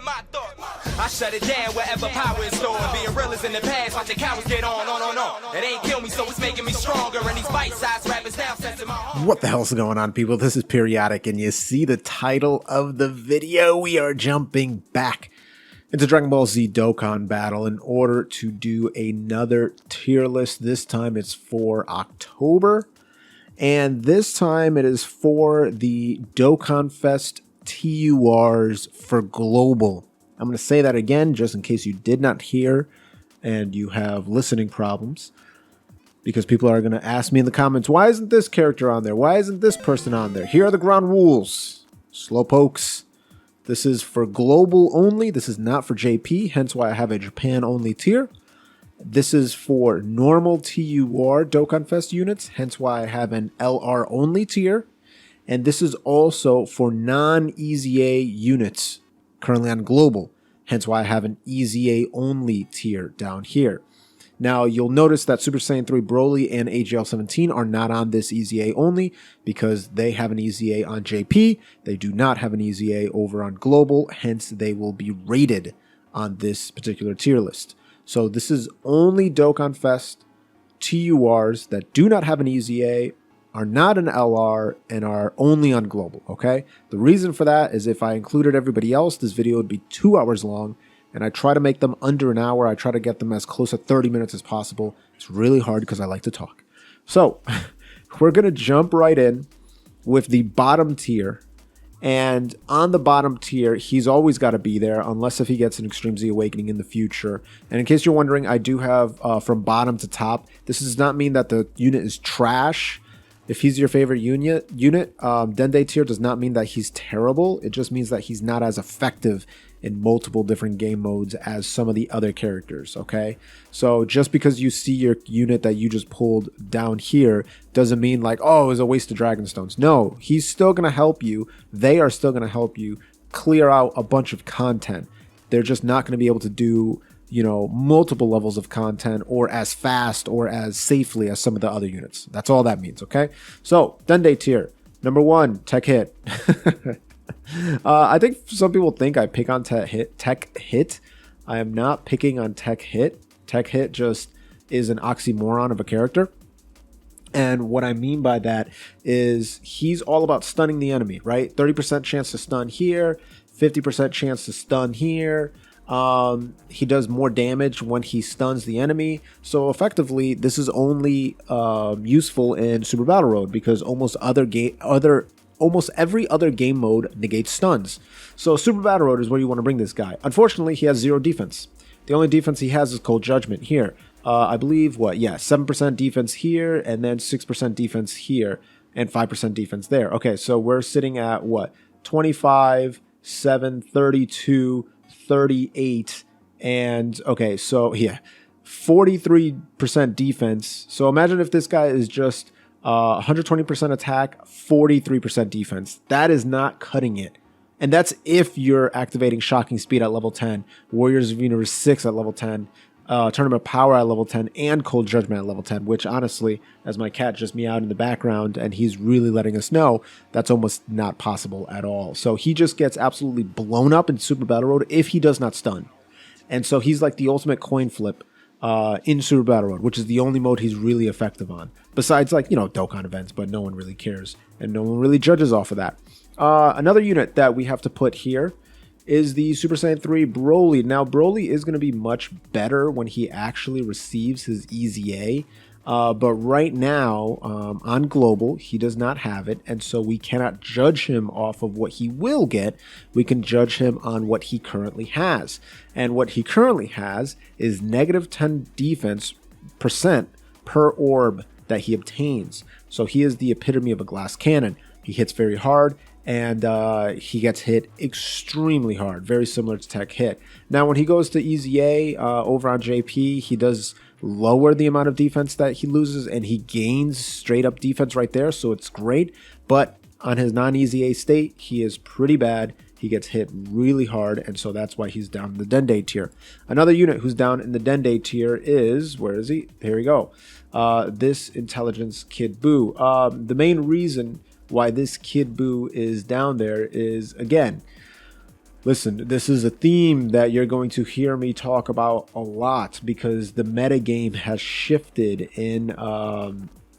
my thoughts. I shut it down wherever power is stored. Being real is in the past, watching cowards get on. It ain't kill me, so it's making me stronger. And these bite-sized rappers now sensing my heart. What the hell's going on, people? This is Periodic, and you see the title of the video. We are jumping back into Dragonball Z Dokkan Battle in order to do another tier list. This time it's for October, and this time it is for the Dokkan Fest TURs for Global. I'm going to say that again just in case you did not hear and you have listening problems, because people are going to ask me in the comments, why isn't this character on there? Why isn't this person on there? Here are the ground rules. Slowpokes. This is for global only. This is not for JP, hence why I have a Japan only tier. This is for normal TUR Dokkan Fest units, hence why I have an LR only tier. And this is also for non-EZA units currently on global, hence why I have an EZA only tier down here. Now, you'll notice that Super Saiyan 3 Broly and AGL 17 are not on this EZA only because they have an EZA on JP. They do not have an EZA over on Global, hence they will be rated on this particular tier list. So this is only Dokkan Fest TURs that do not have an EZA, are not an LR, and are only on Global, okay? The reason for that is if I included everybody else, this video would be 2 hours long. And I try to make them under an hour. I try to get them as close to 30 minutes as possible. It's really hard because I like to talk. So we're going to jump right in with the bottom tier. And on the bottom tier, he's always got to be there unless if he gets an Extreme Z Awakening in the future. And in case you're wondering, I do have from bottom to top. This does not mean that the unit is trash. If he's your favorite unit, Dende tier does not mean that he's terrible. It just means that he's not as effective in multiple different game modes as some of the other characters, okay? So just because you see your unit that you just pulled down here doesn't mean like, oh, it was a waste of Dragon Stones. No, he's still going to help you. They are still going to help you clear out a bunch of content. They're just not going to be able to do, you know, multiple levels of content or as fast or as safely as some of the other units. That's all that means, okay? So, Dende tier. Number 1, Tech Hit. I think some people think I pick on Tech Hit. I am not picking on Tech Hit. Tech Hit just is an oxymoron of a character. And what I mean by that is he's all about stunning the enemy, right? 30% chance to stun here, 50% chance to stun here. He does more damage when he stuns the enemy. So effectively, this is only useful in Super Battle Road because almost every other game mode negates stuns. So Super Battle Road is where you want to bring this guy. Unfortunately, he has 0 defense. The only defense he has is Cold Judgment here. I believe, 7% defense here, and then 6% defense here, and 5% defense there. Okay, so we're sitting at, 25, 7, 32, 38, and, okay, so, yeah, 43% defense. So imagine if this guy is just 120% attack, 43% defense. That is not cutting it. And that's if you're activating Shocking Speed at level 10, Warriors of Universe 6 at level 10, Tournament Power at level 10, and Cold Judgment at level 10, which honestly, as my cat just meowed in the background, and he's really letting us know, that's almost not possible at all. So he just gets absolutely blown up in Super Battle Road if he does not stun. And so he's like the ultimate coin flip in Super Battle Road, which is the only mode he's really effective on. Besides, like, you know, Dokkan events, but no one really cares, and no one really judges off of that. Another unit that we have to put here is the Super Saiyan 3 Broly. Now, Broly is going to be much better when he actually receives his EZA, but right now, on Global, he does not have it, and so we cannot judge him off of what he will get. We can judge him on what he currently has, and what he currently has is negative 10 defense percent per orb that he obtains. So he is the epitome of a glass cannon. He hits very hard, and he gets hit extremely hard, very similar to Tech Hit. Now, when he goes to EZA over on JP, he does lower the amount of defense that he loses, and he gains straight up defense right there, so it's great. But on his non-EZA state, he is pretty bad. He gets hit really hard, and so that's why he's down in the Dende tier. Another unit who's down in the Dende tier is, where is he? There we go. This Intelligence Kid Buu. The main reason why this Kid Buu is down there is, again, Listen, this is a theme that you're going to hear me talk about a lot because the meta game has shifted in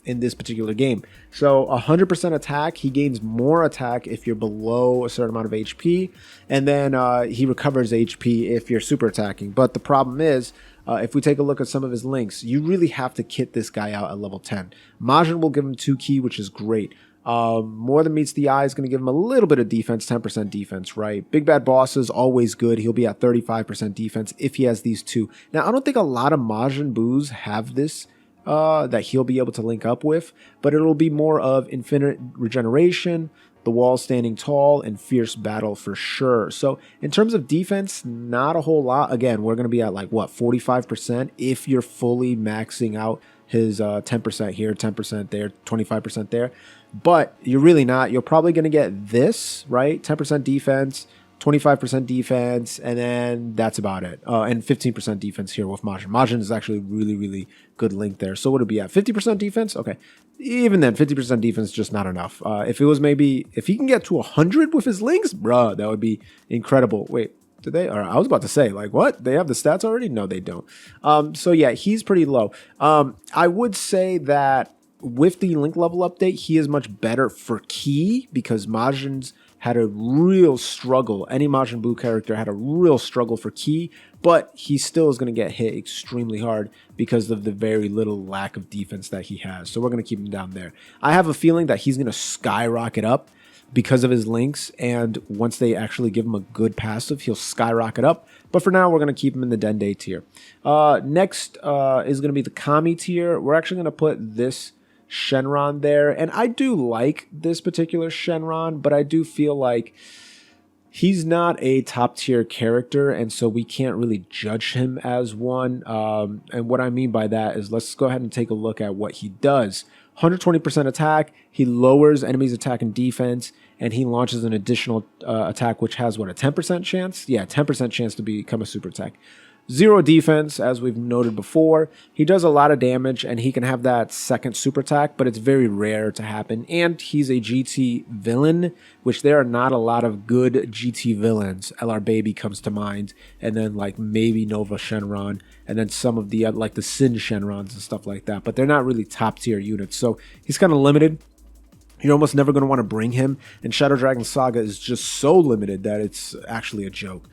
this particular game. So 100% attack, he gains more attack if you're below a certain amount of HP, and then he recovers HP if you're super attacking. But the problem is, if we take a look at some of his links, you really have to kit this guy out at level 10. Majin will give him 2 ki, which is great. More than meets the eye is going to give him a little bit of defense, 10% defense, right? Big Bad Boss is always good. He'll be at 35% defense if he has these 2. Now, I don't think a lot of Majin Boos have this, that he'll be able to link up with, but it'll be more of infinite regeneration, the wall standing tall, and fierce battle for sure. So in terms of defense, not a whole lot. Again, we're going to be at like, what, 45% if you're fully maxing out his 10% here, 10% there, 25% there. But you're really not. You're probably going to get this, right? 10% defense, 25% defense, and then that's about it. And 15% defense here with Majin. Majin is actually really, really good link there. So what would it be at? 50% defense? Okay. Even then, 50% defense is just not enough. If it was maybe, if he can get to 100 with his links, bruh, that would be incredible. Wait, did they? Or I was about to say, like, what? They have the stats already? No, they don't. So yeah, he's pretty low. I would say that with the link level update, he is much better for ki because Majin's had a real struggle. Any Majin Buu character had a real struggle for ki, but he still is going to get hit extremely hard because of the very little lack of defense that he has. So we're going to keep him down there. I have a feeling that he's going to skyrocket up because of his links, and once they actually give him a good passive, he'll skyrocket up. But for now, we're going to keep him in the Dende tier. Next is going to be the Kami tier. We're actually going to put this Shenron there, and I do like this particular Shenron, but I do feel like he's not a top tier character, and so we can't really judge him as one. And what I mean by that is, let's go ahead and take a look at what he does. 120% attack, he lowers enemies' attack and defense, and he launches an additional attack which has what, a 10% chance? Yeah, 10% chance to become a super attack. 0 defense, as we've noted before. He does a lot of damage, and he can have that second super attack, but it's very rare to happen. And he's a GT villain, which there are not a lot of good GT villains. LR Baby comes to mind, and then like maybe Nova Shenron, and then some of the like the Sin Shenrons and stuff like that. But they're not really top tier units, so he's kind of limited. You're almost never going to want to bring him, and Shadow Dragon Saga is just so limited that it's actually a joke.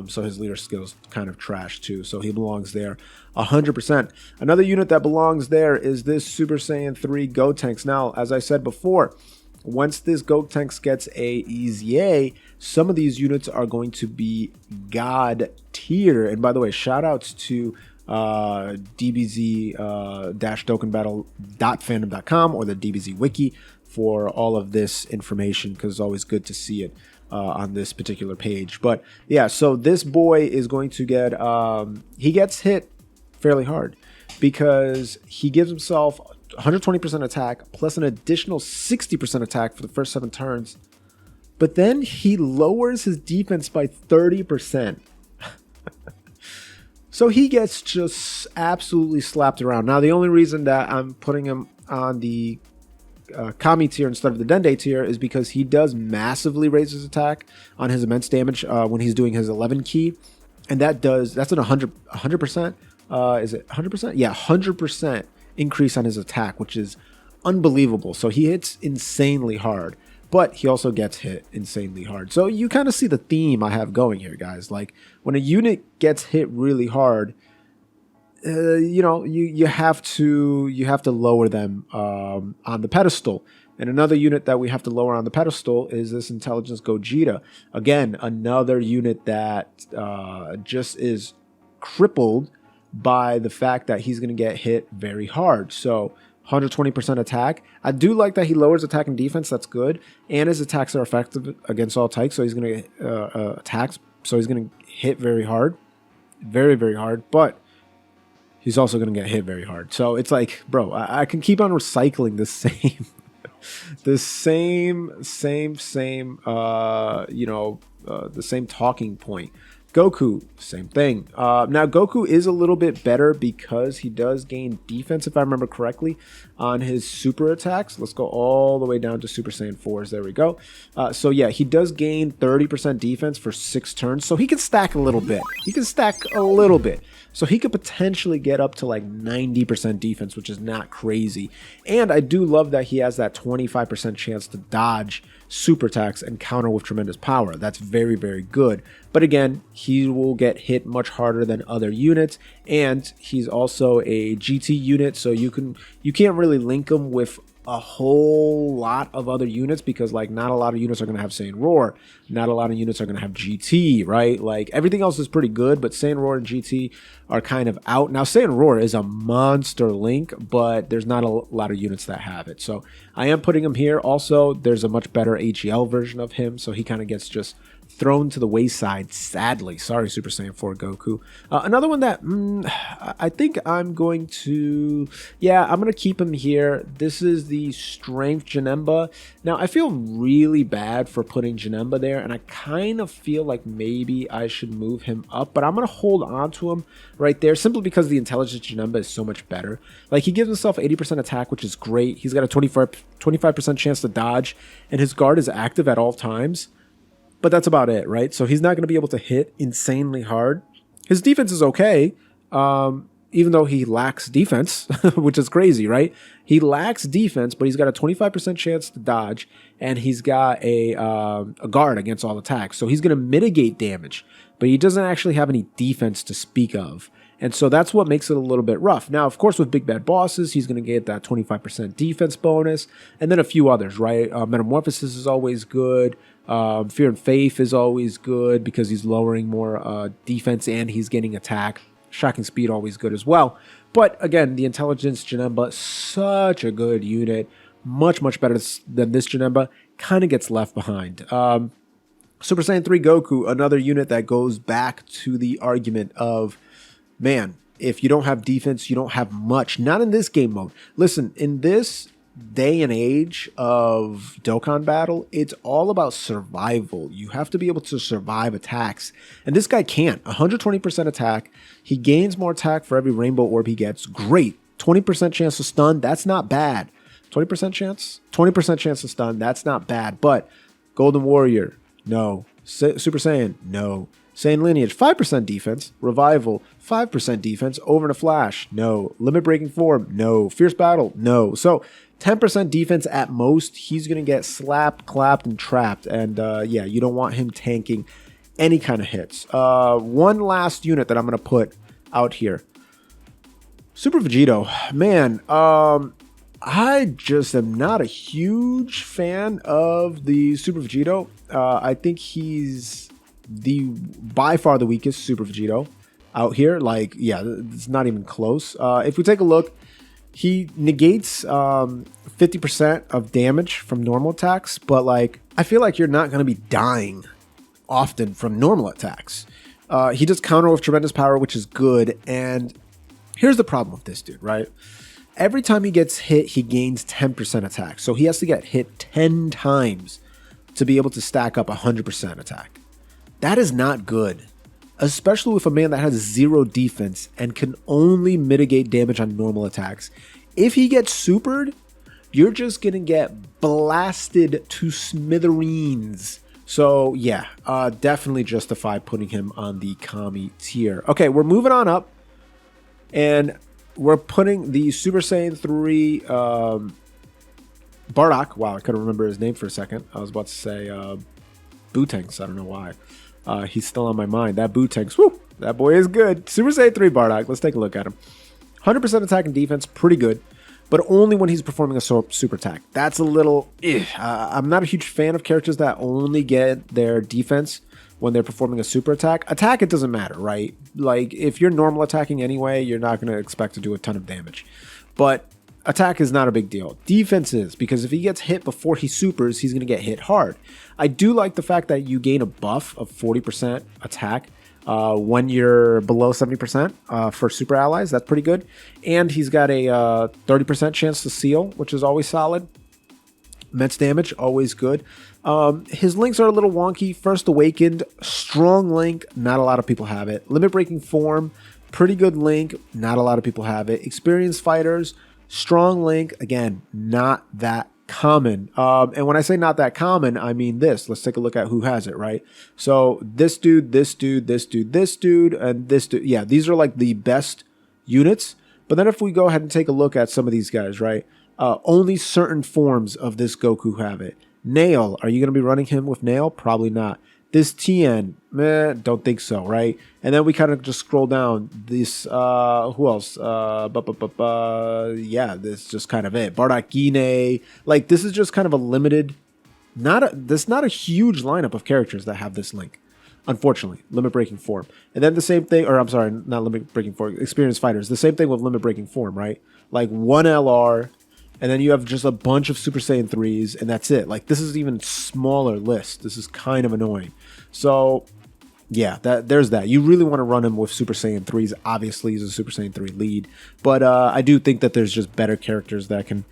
So his leader skills kind of trash too, so he belongs there 100%. Another unit that belongs there is this Super Saiyan 3 Gotenks. Now, as I said before, once this Gotenks gets a EZA, some of these units are going to be God tier. And by the way, shout outs to DBZ Dokkan Battle.fandom.com or the DBZ wiki for all of this information, because it's always good to see it on this particular page. But yeah, so this boy is going to get he gets hit fairly hard because he gives himself 120% attack plus an additional 60% attack for the first 7 turns, but then he lowers his defense by 30%. So he gets just absolutely slapped around. Now, the only reason that I'm putting him on the Kami tier instead of the Dende tier is because he does massively raise his attack on his immense damage when he's doing his 11 ki, and that's an 100%. Is it 100%? Yeah, 100% increase on his attack, which is unbelievable. So he hits insanely hard, but he also gets hit insanely hard. So you kind of see the theme I have going here, guys. Like when a unit gets hit really hard, you know, you have to lower them on the pedestal. And another unit that we have to lower on the pedestal is this Intelligence Gogeta. Again, another unit that just is crippled by the fact that he's going to get hit very hard. So 120% attack. I do like that he lowers attack and defense. That's good. And his attacks are effective against all types. So he's going to get attacks. So he's going to hit very hard. Very, very hard. But he's also going to get hit very hard. So it's like, bro, I can keep on recycling the same, the same talking point. Goku, same thing. Now, Goku is a little bit better because he does gain defense, if I remember correctly, on his super attacks. Let's go all the way down to Super Saiyan 4s. There we go. So, yeah, he does gain 30% defense for 6 turns. So he can stack a little bit. He can stack a little bit. So he could potentially get up to like 90% defense, which is not crazy. And I do love that he has that 25% chance to dodge super attacks and counter with tremendous power. That's very, very good. But again, he will get hit much harder than other units, and he's also a GT unit, so you can't really link him with a whole lot of other units because like not a lot of units are going to have Saiyan Roar, not a lot of units are going to have GT, right? Like everything else is pretty good, but Saiyan Roar and GT are kind of out. Now Saiyan Roar is a monster link, but there's not a lot of units that have it. So I am putting him here. Also, there's a much better HEL version of him, so he kind of gets just thrown to the wayside, sadly. Sorry, Super Saiyan 4 Goku. Another one that I think I'm going to, I'm going to keep him here. This is the Strength Genemba. Now, I feel really bad for putting Genemba there, and I kind of feel like maybe I should move him up, but I'm going to hold on to him right there simply because the Intelligence Genemba is so much better. Like, he gives himself 80% attack, which is great. He's got a 25% chance to dodge, and his guard is active at all times. But that's about it, right? So he's not going to be able to hit insanely hard. His defense is okay, even though he lacks defense, which is crazy, right? He lacks defense, but he's got a 25% chance to dodge, and he's got a guard against all attacks. So he's going to mitigate damage, but he doesn't actually have any defense to speak of. And so that's what makes it a little bit rough. Now, of course, with Big Bad Bosses, he's going to get that 25% defense bonus, and then a few others, right? Metamorphosis is always good. Fear and Faith is always good because he's lowering more defense and he's getting attack. Shocking Speed always good as well. But again, the Intelligence Genemba, such a good unit. Much, much better than this Genemba. Kind of gets left behind. Super Saiyan 3 Goku, another unit that goes back to the argument of, man, if you don't have defense, you don't have much. Not in this game mode. Listen, in this day and age of Dokkan Battle, it's all about survival. You have to be able to survive attacks. And this guy can't. 120% attack. He gains more attack for every rainbow orb he gets. Great. 20% chance to stun. That's not bad. 20% chance? 20% chance to stun. That's not bad. But Golden Warrior, no. Super Saiyan, no. Saiyan Lineage, 5% defense. Revival, 5% defense. Over in a Flash, no. Limit Breaking Form, no. Fierce Battle, no. So 10% defense at most. He's going to get slapped, clapped, and trapped. And yeah, you don't want him tanking any kind of hits. One last unit that I'm going to put out here. Super Vegito. Man, I just am not a huge fan of the Super Vegito. I think he's by far the weakest Super Vegito out here. Like, yeah, it's not even close. If we take a look, he negates 50% of damage from normal attacks, but like, I feel like you're not going to be dying often from normal attacks. He does counter with tremendous power, which is good. And here's the problem with this dude, right? Every time he gets hit, he gains 10% attack. So he has to get hit 10 times to be able to stack up 100% attack. That is not good, especially with a man that has 0 defense and can only mitigate damage on normal attacks. If he gets supered, you're just going to get blasted to smithereens. So yeah, definitely justify putting him on the Kami tier. Okay, we're moving on up, and we're putting the Super Saiyan 3 Bardock. Wow, I couldn't remember his name for a second. I was about to say Gotenk. I don't know why. He's still on my mind. That Gotenk, whoo, that boy is good. Super Saiyan 3 Bardock. Let's take a look at him. 100% attack and defense, pretty good, but only when he's performing a super attack. That's a little, I'm not a huge fan of characters that only get their defense when they're performing a super attack. Attack, it doesn't matter, right? Like, if you're normal attacking anyway, you're not going to expect to do a ton of damage. But attack is not a big deal. Defense is, because if he gets hit before he supers, he's going to get hit hard. I do like the fact that you gain a buff of 40% attack when you're below 70% for super allies. That's pretty good. And he's got a 30% chance to seal, which is always solid. Mets damage, always good. His links are a little wonky. First Awakened, strong link, not a lot of people have it. Limit Breaking Form, pretty good link, not a lot of people have it. Experienced Fighters, strong link, again, not that common. And when I say not that common, I mean this. Let's take a look at who has it, right? So this dude, this dude, this dude, this dude, and this dude. Yeah, these are like the best units. But then if we go ahead and take a look at some of these guys, right? Only certain forms of this Goku have it. Nail, are you going to be running him with Nail? Probably not. This Tien, meh, don't think so, right? And then we kind of just scroll down. This, who else? Yeah, this is just kind of it. Bardock, like this is just kind of a limited, this not a huge lineup of characters that have this link. Unfortunately, Limit Breaking Form. And then the same thing, or I'm sorry, not Limit Breaking Form, Experienced Fighters. The same thing with Limit Breaking Form, right? Like one LR, and then you have just a bunch of Super Saiyan 3s, and that's it. Like, this is even smaller list. This is kind of annoying. So, yeah, there's that. You really want to run him with Super Saiyan 3s. Obviously, he's a Super Saiyan 3 lead. But I do think that there's just better characters that can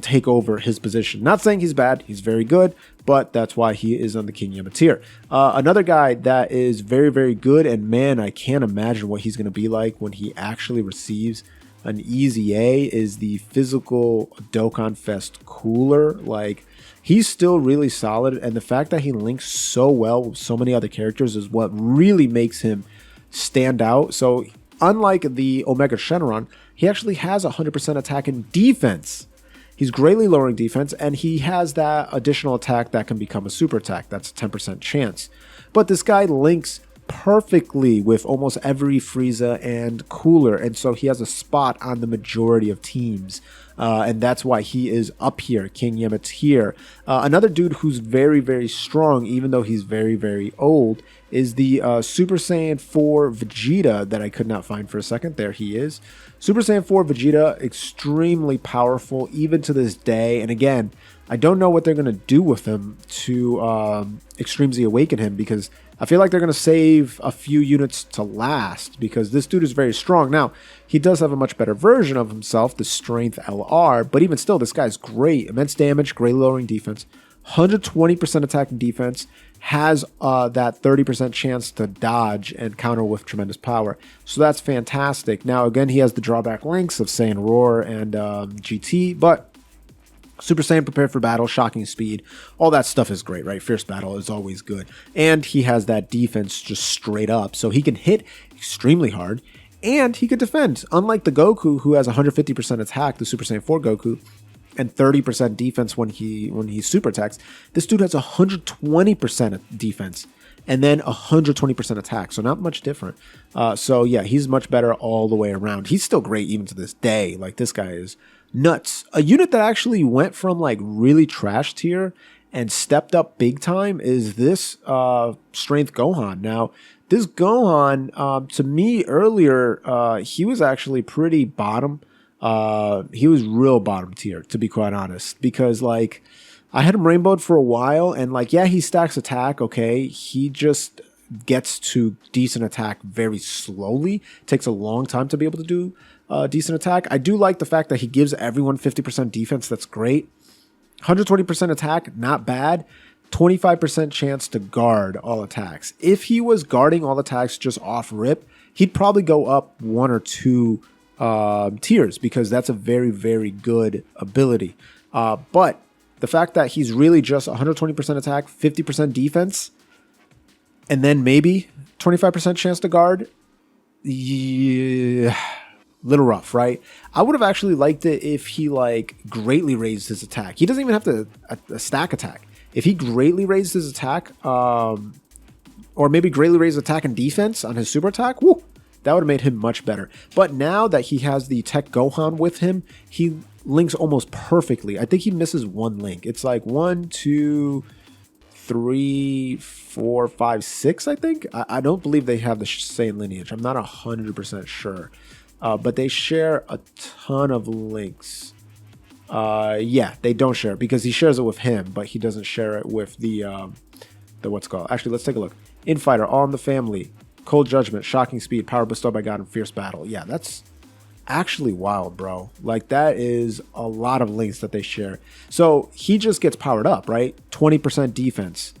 take over his position. Not saying he's bad. He's very good. But that's why he is on the King Yama tier. Another guy that is very, very good, and man, I can't imagine what he's going to be like when he actually receives an easy A, is the physical Dokkan Fest Cooler. Like, he's still really solid, and the fact that he links so well with so many other characters is what really makes him stand out. So, unlike the Omega Shenron, he actually has 100% attack and defense. He's greatly lowering defense, and he has that additional attack that can become a super attack. That's a 10% chance. But this guy links perfectly with almost every Frieza and Cooler, and so he has a spot on the majority of teams, and that's why he is up here, King Yama tier. Another dude who's very, very strong, even though he's very, very old, is the Super Saiyan 4 Vegeta that I could not find for a second. There he is. Super Saiyan 4 Vegeta, extremely powerful even to this day, and again, I don't know what they're going to do with him to Extreme Z Awaken him, because I feel like they're going to save a few units to last, because this dude is very strong. Now, he does have a much better version of himself, the Strength LR, but even still, this guy's great. Immense damage, great lowering defense, 120% attack and defense, has that 30% chance to dodge and counter with tremendous power. So that's fantastic. Now, again, he has the drawback links of Saiyan Roar and GT, but Super Saiyan Prepared for Battle, Shocking Speed, all that stuff is great, right? Fierce Battle is always good. And he has that defense just straight up, so he can hit extremely hard, and he could defend. Unlike the Goku, who has 150% attack, the Super Saiyan 4 Goku, and 30% defense when he super attacks, this dude has 120% defense, and then 120% attack, so not much different. So yeah, he's much better all the way around. He's still great even to this day. Like, this guy is nuts. A unit that actually went from like really trash tier and stepped up big time is this Strength Gohan. Now, this Gohan, to me earlier, he was actually pretty bottom. He was real bottom tier, to be quite honest, because like I had him rainbowed for a while, and like, yeah, he stacks attack, okay, he just gets to decent attack very slowly. Takes a long time to be able to do decent attack. I do like the fact that he gives everyone 50% defense. That's great. 120% attack, not bad. 25% chance to guard all attacks. If he was guarding all attacks just off rip, he'd probably go up 1 or 2 tiers, because that's a very, very good ability. But the fact that he's really just 120% attack, 50% defense, and then maybe 25% chance to guard, yeah, little rough, right? I would have actually liked it if he like greatly raised his attack. He doesn't even have to stack attack. If he greatly raised his attack, or maybe greatly raised attack and defense on his super attack, woo, that would have made him much better. But now that he has the Tech Gohan with him, he links almost perfectly. I think he misses one link. It's like 1, 2, 3, 4, 5, 6, I think. I don't believe they have the same lineage. I'm not 100% sure. But they share a ton of links. Yeah, they don't share it because he shares it with him, but he doesn't share it with the what's it called. Actually, let's take a look. Infighter, All in the Family, Cold Judgment, Shocking Speed, Power Bestowed by God, and Fierce Battle. Yeah, that's actually wild, bro. Like, that is a lot of links that they share. So he just gets powered up, right? 20% defense,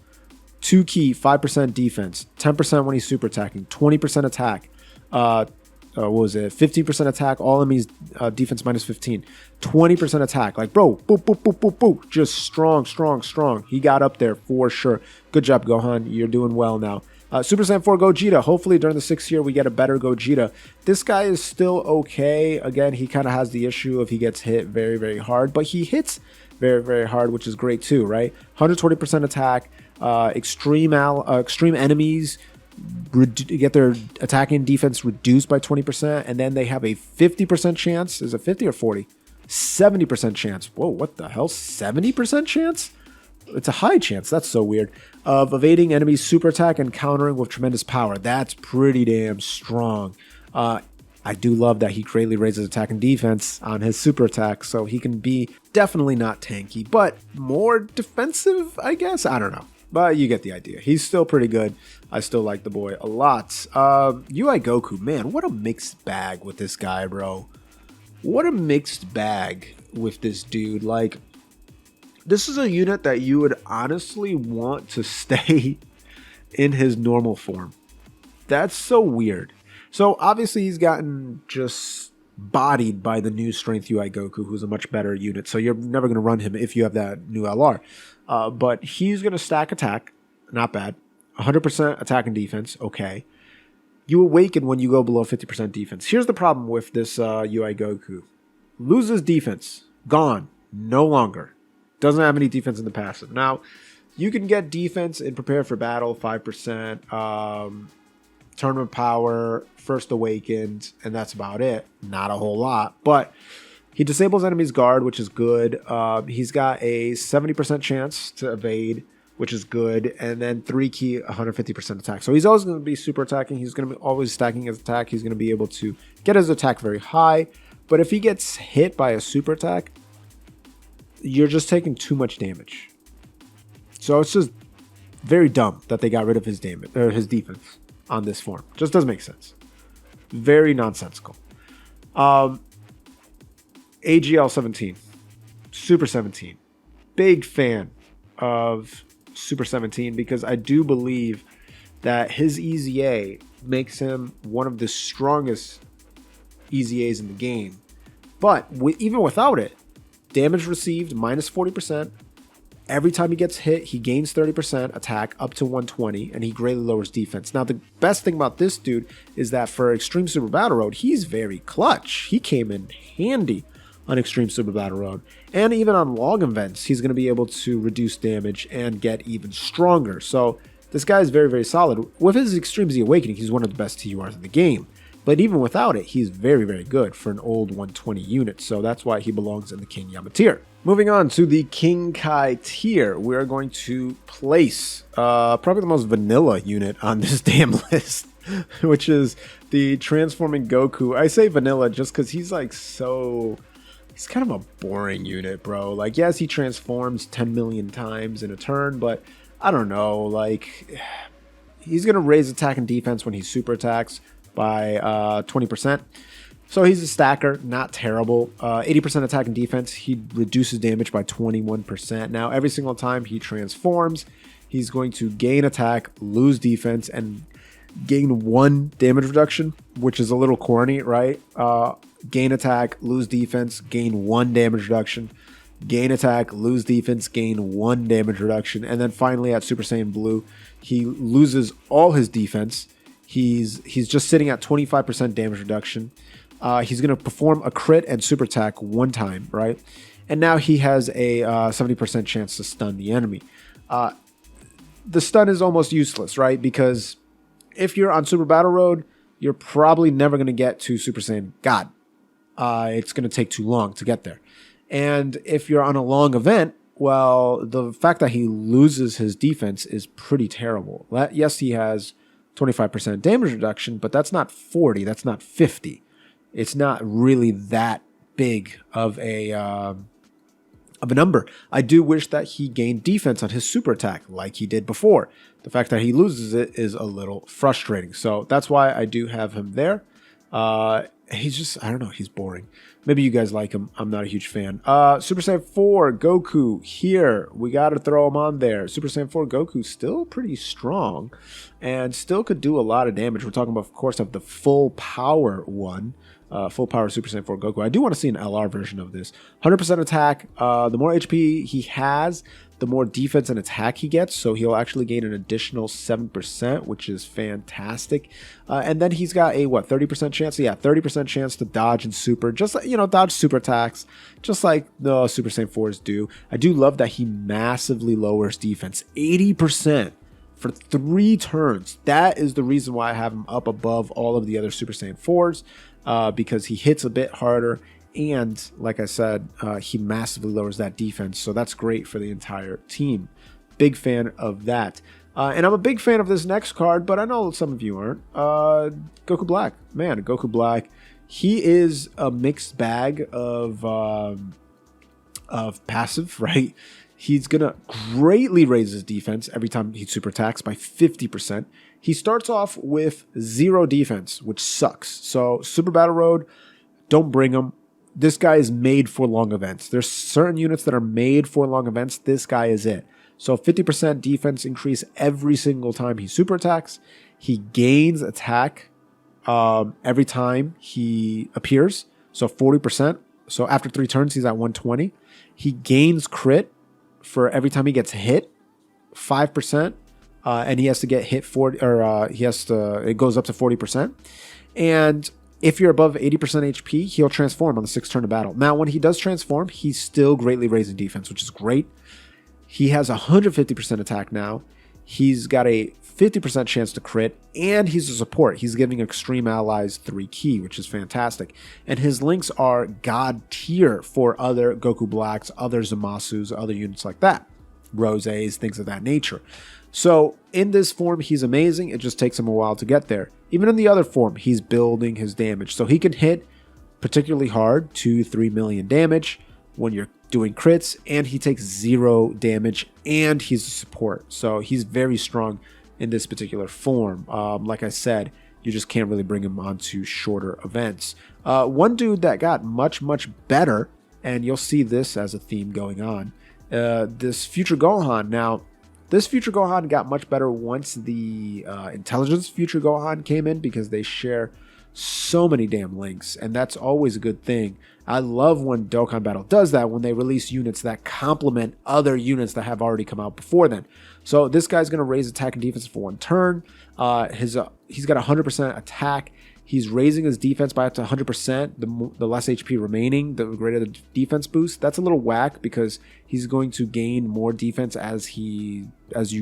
2 key, 5% defense, 10% when he's super attacking, 20% attack. What was it? 15% attack. All enemies defense minus 15. 20% attack. Like, bro, boop, boop, boop, boop, boop. Just strong, strong, strong. He got up there for sure. Good job, Gohan. You're doing well now. Super Saiyan 4 Gogeta. Hopefully during the 6th year we get a better Gogeta. This guy is still okay. Again, he kind of has the issue of he gets hit very, very hard, but he hits very, very hard, which is great too, right? 120% attack. Extreme enemies get their attack and defense reduced by 20%, and then they have a 50% chance. Is it 50 or 40? 70% chance. Whoa, what the hell? 70% chance? It's a high chance. That's so weird. Of evading enemies' super attack and countering with tremendous power. That's pretty damn strong. I do love that he greatly raises attack and defense on his super attack, so he can be definitely not tanky, but more defensive, I guess? I don't know. But you get the idea. He's still pretty good. I still like the boy a lot. UI Goku, man, what a mixed bag with this guy, bro. What a mixed bag with this dude. Like, this is a unit that you would honestly want to stay in his normal form. That's so weird. So obviously he's gotten just bodied by the new Strength UI Goku, who's a much better unit. So you're never going to run him if you have that new LR. But he's going to stack attack. Not bad. 100% attack and defense. Okay. You awaken when you go below 50% defense. Here's the problem with this UI Goku. Loses defense. Gone. No longer. Doesn't have any defense in the passive. Now, you can get defense in Prepare for Battle, 5%, Tournament Power, First Awakened, and that's about it. Not a whole lot, but he disables enemies' guard, which is good. He's got a 70% chance to evade, which is good, and then 3 key, 150% attack. So he's always going to be super attacking. He's going to be always stacking his attack. He's going to be able to get his attack very high, but if he gets hit by a super attack, you're just taking too much damage. So it's just very dumb that they got rid of his damage or his defense on this form. Just doesn't make sense. Very nonsensical. AGL 17, Super 17. Big fan of Super 17 because I do believe that his EZA makes him one of the strongest EZAs in the game. But even without it, damage received minus 40%. Every time he gets hit, he gains 30% attack up to 120, and he greatly lowers defense. Now, the best thing about this dude is that for Extreme Super Battle Road, he's very clutch. He came in handy on Extreme Super Battle Road. And even on log events, he's going to be able to reduce damage and get even stronger. So this guy is very, very solid. With his Extreme Z Awakening, he's one of the best TURs in the game. But even without it, he's very, very good for an old 120 unit. So that's why he belongs in the King Yama tier. Moving on to the King Kai tier, we are going to place probably the most vanilla unit on this damn list, which is the Transforming Goku. I say vanilla just because he's like he's kind of a boring unit, bro. Like, yes, he transforms 10 million times in a turn, but I don't know. Like, he's going to raise attack and defense when he super attacks by 20%. So he's a stacker, not terrible. 80% attack and defense. He reduces damage by 21%. Now, every single time he transforms, he's going to gain attack, lose defense, and gain 1 damage reduction, which is a little corny, right? Gain attack, lose defense, gain 1 damage reduction. Gain attack, lose defense, gain 1 damage reduction. And then finally at Super Saiyan Blue, he loses all his defense. He's just sitting at 25% damage reduction. He's going to perform a crit and super attack 1 time, right? And now he has a 70% chance to stun the enemy. The stun is almost useless, right? Because if you're on Super Battle Road, you're probably never going to get to Super Saiyan God. It's going to take too long to get there. And if you're on a long event, well, the fact that he loses his defense is pretty terrible. Yes, he has 25% damage reduction, but that's not 40, that's not 50. It's not really that big of a number. I do wish that he gained defense on his super attack like he did before. The fact that he loses it is a little frustrating. So that's why I do have him there. He's just, I don't know, he's boring. Maybe you guys like him. I'm not a huge fan. Super Saiyan 4 Goku here. We got to throw him on there. Super Saiyan 4 Goku still pretty strong and still could do a lot of damage. We're talking about, of course, of the full power one. Full power Super Saiyan 4 Goku. I do want to see an LR version of this. 100% attack. The more HP he has, the more defense and attack he gets. So he'll actually gain an additional 7%, which is fantastic. And then he's got a, what, 30% chance? Yeah, 30% chance to dodge and super. Just like, dodge super attacks, just like the Super Saiyan 4s do. I do love that he massively lowers defense. 80%. For 3 turns. That is the reason why I have him up above all of the other Super Saiyan 4s, because he hits a bit harder, and like I said, he massively lowers that defense, so that's great for the entire team. Big fan of that. And I'm a big fan of this next card, but I know some of you aren't. Goku Black. Man, Goku Black, he is a mixed bag of passive, right? He's going to greatly raise his defense every time he super attacks by 50%. He starts off with 0 defense, which sucks. So Super Battle Road, don't bring him. This guy is made for long events. There's certain units that are made for long events. This guy is it. So 50% defense increase every single time he super attacks. He gains attack every time he appears. So 40%. So after 3 turns, he's at 120. He gains crit for every time he gets hit, 5%, and he has to get hit 40, or it goes up to 40%. And if you're above 80% HP, he'll transform on the 6th turn of battle. Now, when he does transform, he's still greatly raising defense, which is great. He has 150% attack now. He's got a 50% chance to crit, and he's a support. He's giving Extreme Allies 3 key, which is fantastic. And his links are god tier for other Goku Blacks, other Zamasus, other units like that. Roses, things of that nature. So in this form, he's amazing. It just takes him a while to get there. Even in the other form, he's building his damage. So he can hit particularly hard, 2-3 million damage when you're doing crits, and he takes 0 damage, and he's a support. So he's very strong in this particular form. Like I said, you just can't really bring him onto shorter events. One dude that got much better, and you'll see this as a theme going on, this Future Gohan. Now, this Future Gohan got much better once the Intelligence Future Gohan came in, because they share so many damn links, and that's always a good thing. I love when Dokkan Battle does that, when they release units that complement other units that have already come out before then. So this guy's going to raise attack and defense for 1 turn. He's got 100% attack. He's raising his defense by up to 100%. The less HP remaining, the greater the defense boost. That's a little whack, because he's going to gain more defense as you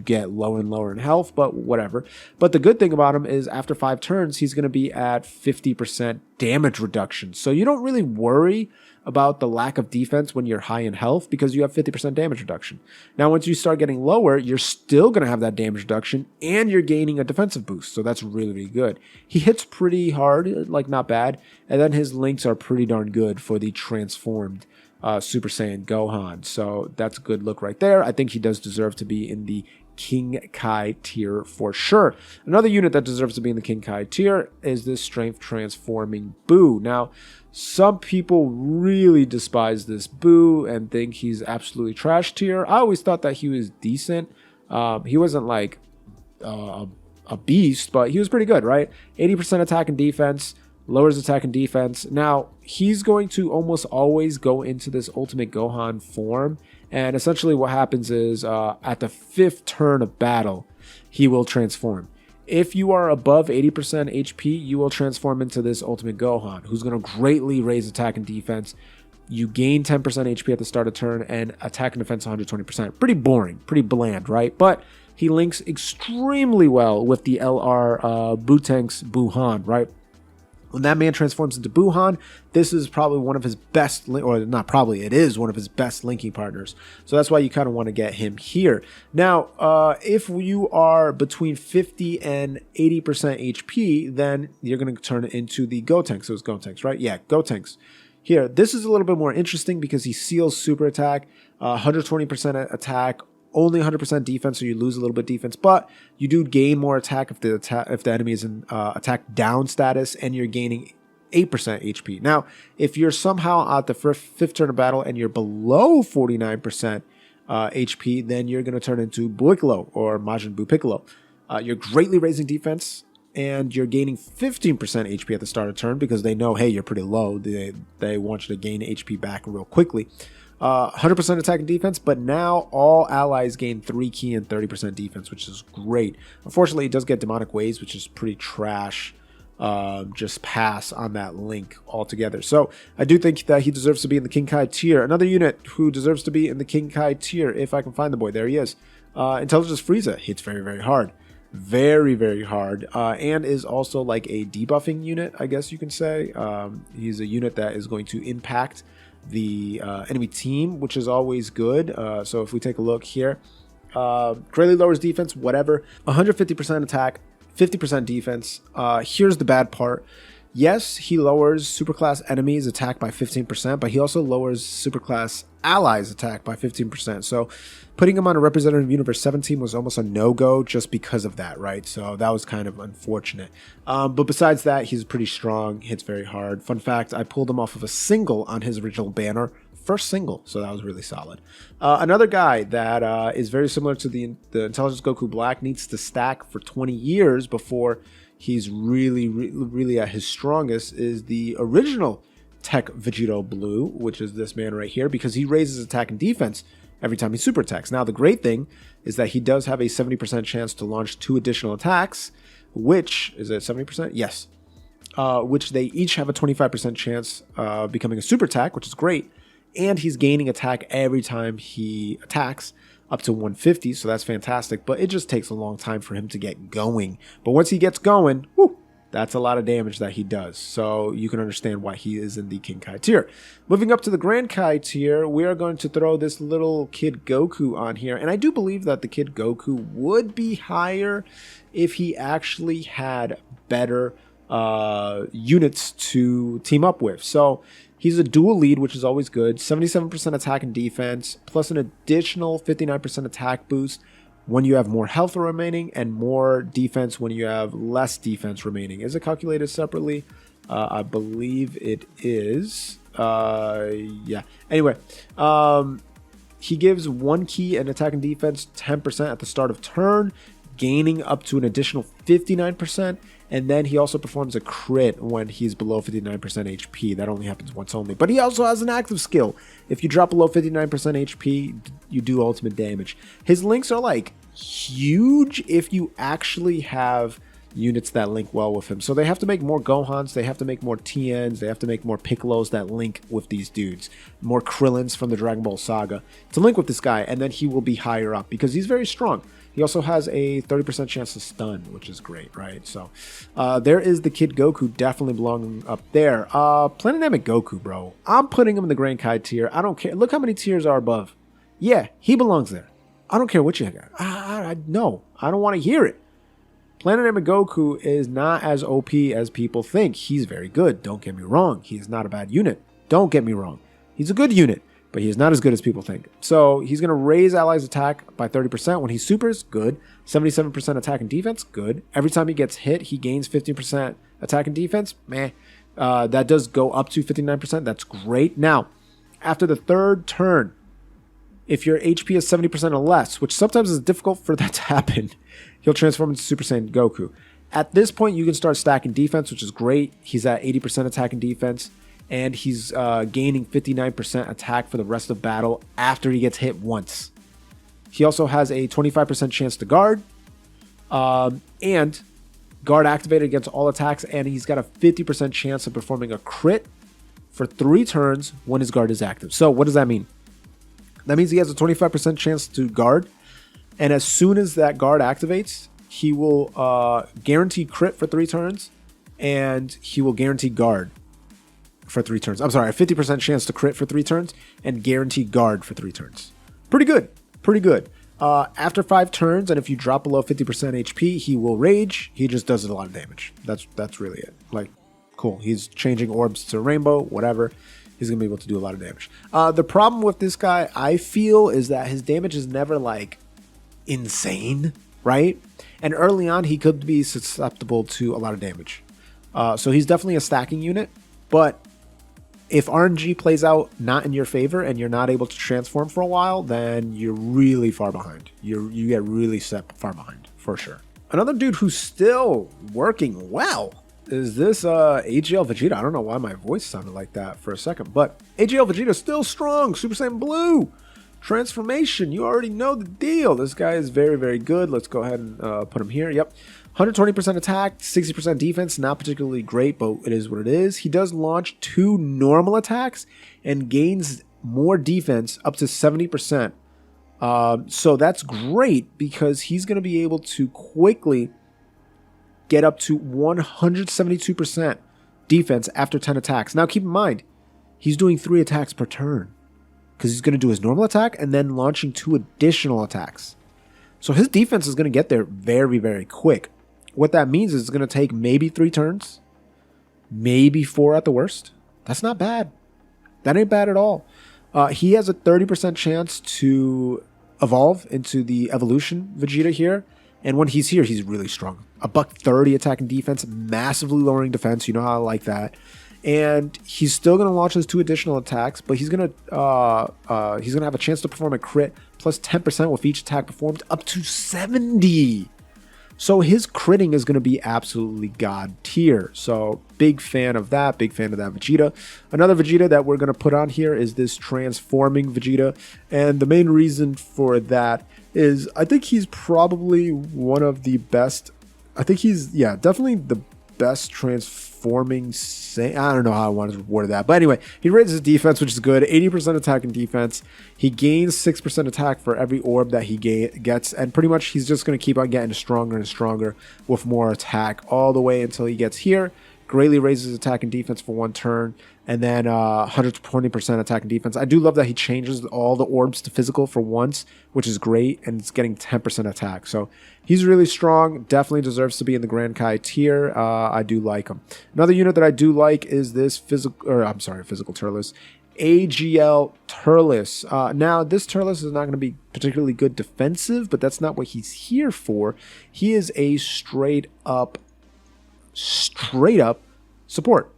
get lower and lower in health, but whatever. But the good thing about him is after 5 turns, he's going to be at 50% damage reduction. So you don't really worry about the lack of defense when you're high in health, because you have 50% damage reduction. Now, once you start getting lower, you're still going to have that damage reduction, and you're gaining a defensive boost. So that's really, really good. He hits pretty hard, like not bad. And then his links are pretty darn good for the transformed Super Saiyan Gohan. So that's a good look right there. I think he does deserve to be in the King Kai tier for sure. Another unit that deserves to be in the King Kai tier is this Strength Transforming Boo. Now, some people really despise this Boo and think he's absolutely trash tier. I always thought that he was decent. He wasn't like a beast, but he was pretty good, right? 80% attack and defense, lowers attack and defense. Now, he's going to almost always go into this Ultimate Gohan form, and essentially what happens is at the 5th turn of battle, he will transform. If you are above 80% HP, you will transform into this Ultimate Gohan, who's going to greatly raise attack and defense. You gain 10% HP at the start of turn, and attack and defense 120%. Pretty boring, pretty bland, right? But he links extremely well with the LR Gotenk's Buhan, right? When that man transforms into Buhan, this is probably one of his best, or not probably, it is one of his best linking partners. So that's why you kind of want to get him here. Now, if you are between 50 and 80% HP, then you're going to turn it into the Gotenks. So it's Gotenks, right? Yeah, Gotenks. Here, this is a little bit more interesting because he seals super attack, 120% attack, only 100% defense, so you lose a little bit defense, but you do gain more attack if the enemy is in attack down status, and you're gaining 8% HP. Now, if you're somehow at the fifth turn of battle and you're below 49% HP, then you're going to turn into Piccolo or Majin Buu Piccolo. You're greatly raising defense, and you're gaining 15% HP at the start of turn because they know, hey, you're pretty low. They want you to gain HP back real quickly. 100% attack and defense, but now all allies gain 3 ki and 30% defense, which is great. Unfortunately, it does get demonic waves, which is pretty trash. Just pass on that link altogether. So I do think that he deserves to be in the King Kai tier. Another unit who deserves to be in the King Kai tier, if I can find the boy. There he is. Intelligence Frieza hits very, very hard. Very, very hard. And is also like a debuffing unit, I guess you can say. He's a unit that is going to impact the enemy team, which is always good. So if we take a look here, greatly lowers defense, whatever. 150% attack, 50% defense. Here's the bad part. Yes, he lowers superclass enemies attack by 15%, but he also lowers superclass allies attack by 15%. So putting him on a representative universe 17 was almost a no-go just because of that, right? So that was kind of unfortunate. But besides that, he's pretty strong, hits very hard. Fun fact, I pulled him off of a single on his original banner. First single, so that was really solid. Another guy that is very similar to the Intelligence Goku Black, needs to stack for 20 years before he's really at his strongest, is the original Tech Vegito Blue, which is this man right here, because he raises attack and defense every time he super attacks. Now, the great thing is that he does have a 70% chance to launch 2 additional attacks, which, is it 70%? Yes. Which they each have a 25% chance becoming a super attack, which is great. And he's gaining attack every time he attacks, up to 150, so that's fantastic. But it just takes a long time for him to get going. But once he gets going, whew, that's a lot of damage that he does. So you can understand why he is in the King Kai tier. Moving up to the Grand Kai tier, we are going to throw this little Kid Goku on here. And I do believe that the Kid Goku would be higher if he actually had better units to team up with. So he's a dual lead, which is always good. 77% attack and defense, plus an additional 59% attack boost when you have more health remaining, and more defense when you have less defense remaining. Is it calculated separately? I believe it is. Yeah. Anyway, he gives 1 ki and attack and defense 10% at the start of turn, gaining up to an additional 59%. And then he also performs a crit when he's below 59% HP. That only happens once only. But he also has an active skill. If you drop below 59% HP, you do ultimate damage. His links are like huge if you actually have units that link well with him. So they have to make more Gohans, they have to make more Tiens, they have to make more Piccolos that link with these dudes. More Krillins from the Dragon Ball Saga to link with this guy, and then he will be higher up because he's very strong. He also has a 30% chance to stun, which is great, right? So there is the Kid Goku, definitely belonging up there. Planetamic Goku, bro. I'm putting him in the Grand Kai tier. I don't care. Look how many tiers are above. Yeah, he belongs there. I don't care what you got. No, I don't want to hear it. Planetamic Goku is not as OP as people think. He's very good. Don't get me wrong. He is not a bad unit. Don't get me wrong. He's a good unit, but he is not as good as people think. So he's going to raise allies' attack by 30% when he supers. Good. 77% attack and defense. Good. Every time he gets hit, he gains 15% attack and defense. Meh. That does go up to 59%. That's great. Now, after the third turn, if your HP is 70% or less, which sometimes is difficult for that to happen, he'll transform into Super Saiyan Goku. At this point, you can start stacking defense, which is great. He's at 80% attack and defense, and he's gaining 59% attack for the rest of battle after he gets hit once. He also has a 25% chance to guard, and guard activated against all attacks, and he's got a 50% chance of performing a crit for 3 turns when his guard is active. So what does that mean? That means he has a 25% chance to guard, and as soon as that guard activates, he will guarantee crit for 3 turns, and he will guarantee guard for 3 turns. I'm sorry, a 50% chance to crit for 3 turns, and guarantee guard for 3 turns. Pretty good. Pretty good. After 5 turns, and if you drop below 50% HP, he will rage. He just does a lot of damage. That's really it. Like, cool. He's changing orbs to rainbow, whatever. He's going to be able to do a lot of damage. The problem with this guy, I feel, is that his damage is never like insane, right? And early on, he could be susceptible to a lot of damage. So he's definitely a stacking unit, but if RNG plays out not in your favor and you're not able to transform for a while, then you're really far behind. You get really far behind, for sure. Another dude who's still working well is this Agl Vegeta. I don't know why my voice sounded like that for a second, but Agl Vegeta still strong. Super Saiyan Blue transformation. You already know the deal. This guy is very, very good. Let's go ahead and put him here. Yep. 120% attack, 60% defense, not particularly great, but it is what it is. He does launch 2 normal attacks and gains more defense up to 70%. So that's great because he's going to be able to quickly get up to 172% defense after 10 attacks. Now keep in mind, he's doing 3 attacks per turn because he's going to do his normal attack and then launching 2 additional attacks. So his defense is going to get there very, very quick. What that means is it's going to take maybe 3 turns, maybe 4 at the worst. That's not bad. That ain't bad at all. He has a 30% chance to evolve into the evolution Vegeta here. And when he's here, he's really strong. A $130 attack and defense, massively lowering defense. You know how I like that. And he's still going to launch those 2 additional attacks, but he's going to have a chance to perform a crit plus 10% with each attack performed up to 70. So his critting is going to be absolutely god tier. So big fan of that. Big fan of that Vegeta. Another Vegeta that we're going to put on here is this transforming Vegeta. And the main reason for that is I think he's probably one of the best. I think he's, yeah, definitely the best transforming Saiyan. I don't know how I want to word that. But anyway, he raises his defense, which is good. 80% attack and defense. He gains 6% attack for every orb that he gets. And pretty much he's just going to keep on getting stronger and stronger with more attack all the way until he gets here. Greatly raises attack and defense for 1 turn. And then 120% attack and defense. I do love that he changes all the orbs to physical for once, which is great. And it's getting 10% attack. So he's really strong. Definitely deserves to be in the Grand Kai tier. I do like him. Another unit that I do like is this physical Turles. Agl Turles. Now, this Turles is not going to be particularly good defensive, but that's not what he's here for. He is a straight up support.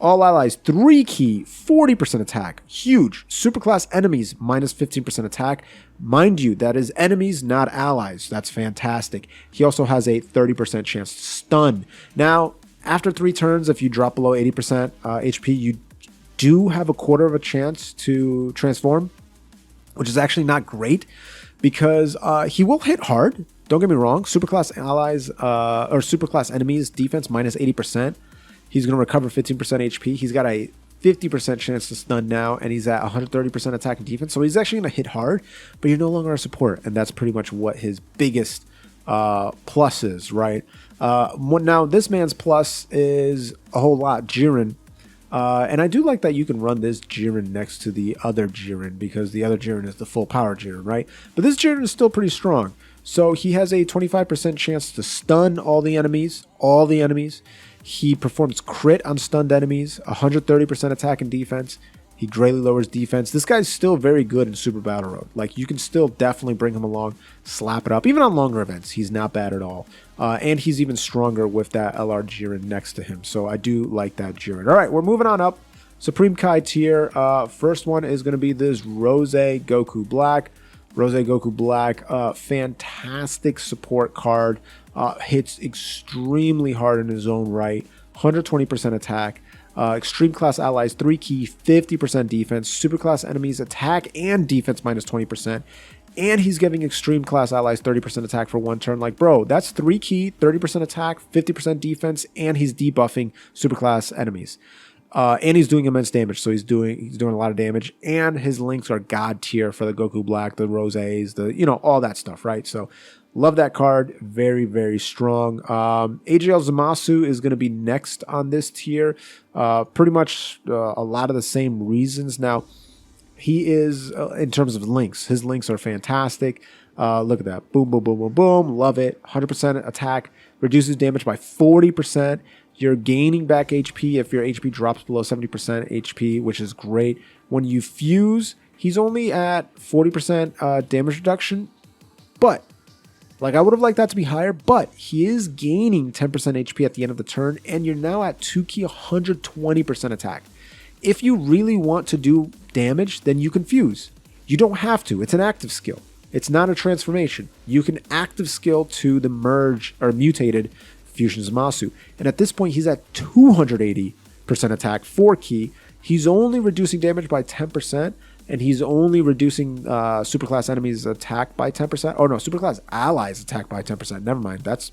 All allies 3 key, 40% attack. Huge. Superclass enemies minus 15% attack. Mind you, that is enemies, not allies. That's fantastic. He also has a 30% chance to stun. Now, after 3 turns, if you drop below 80% HP, you do have a quarter of a chance to transform, which is actually not great because he will hit hard. Don't get me wrong. Superclass allies or superclass enemies defense minus 80%. He's going to recover 15% HP. He's got a 50% chance to stun now, and he's at 130% attack and defense. So he's actually going to hit hard, but you're no longer a support, and that's pretty much what his biggest plus is, right? Now, this man's plus is a whole lot Jiren. And I do like that you can run this Jiren next to the other Jiren because the other Jiren is the full power Jiren, right? But this Jiren is still pretty strong. So he has a 25% chance to stun all the enemies. He performs crit on stunned enemies, 130% attack and defense. He greatly lowers defense. This guy's still very good in Super Battle Road. Like, you can still definitely bring him along, slap it up. Even on longer events, he's not bad at all. And he's even stronger with that LR Jiren next to him. So I do like that Jiren. All right, we're moving on up. Supreme Kai tier. First one is going to be this Rose Goku Black. Rose Goku Black, fantastic support card. Hits extremely hard in his own right. 120% attack. Extreme class allies 3 key, 50% defense. Super class enemies attack and defense minus 20%. And he's giving extreme class allies 30% attack for 1 turn. Like, bro, that's 3 key, 30% attack, 50% defense, and he's debuffing super class enemies. And he's doing immense damage, so he's doing a lot of damage. And his links are god tier for the Goku Black, the Roses, all that stuff, right? So love that card. Very, very strong. Agl Zamasu is going to be next on this tier. Pretty much a lot of the same reasons. Now, he is, in terms of links, his links are fantastic. Look at that. Boom, boom, boom, boom, boom. Love it. 100% attack. Reduces damage by 40%. You're gaining back HP if your HP drops below 70% HP, which is great. When you fuse, he's only at 40% damage reduction, but Like, I would have liked that to be higher, but he is gaining 10% HP at the end of the turn, and you're now at 2 key 120% attack. If you really want to do damage, then you can fuse. You don't have to. It's an active skill. It's not a transformation. You can active skill to the merge or mutated Fusion Zamasu. And at this point, he's at 280% attack, 4 key. He's only reducing damage by 10%, and he's only reducing superclass enemies' attack by 10%. Oh no, superclass allies' attack by 10%. Never mind, that's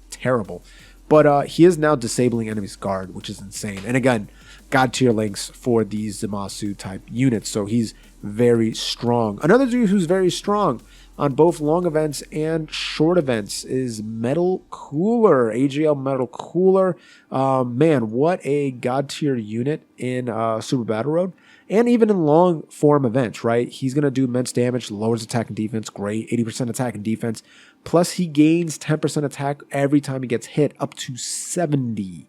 terrible. But he is now disabling enemies' guard, which is insane. And again, god tier links for these Zamasu type units, so he's very strong. Another dude who's very strong on both long events and short events is Metal Cooler, AGL Metal Cooler. Man, what a god tier unit in Super Battle Road. And even in long form events, right? He's going to do immense damage, lowers attack and defense, great, 80% attack and defense. Plus he gains 10% attack every time he gets hit, up to 70,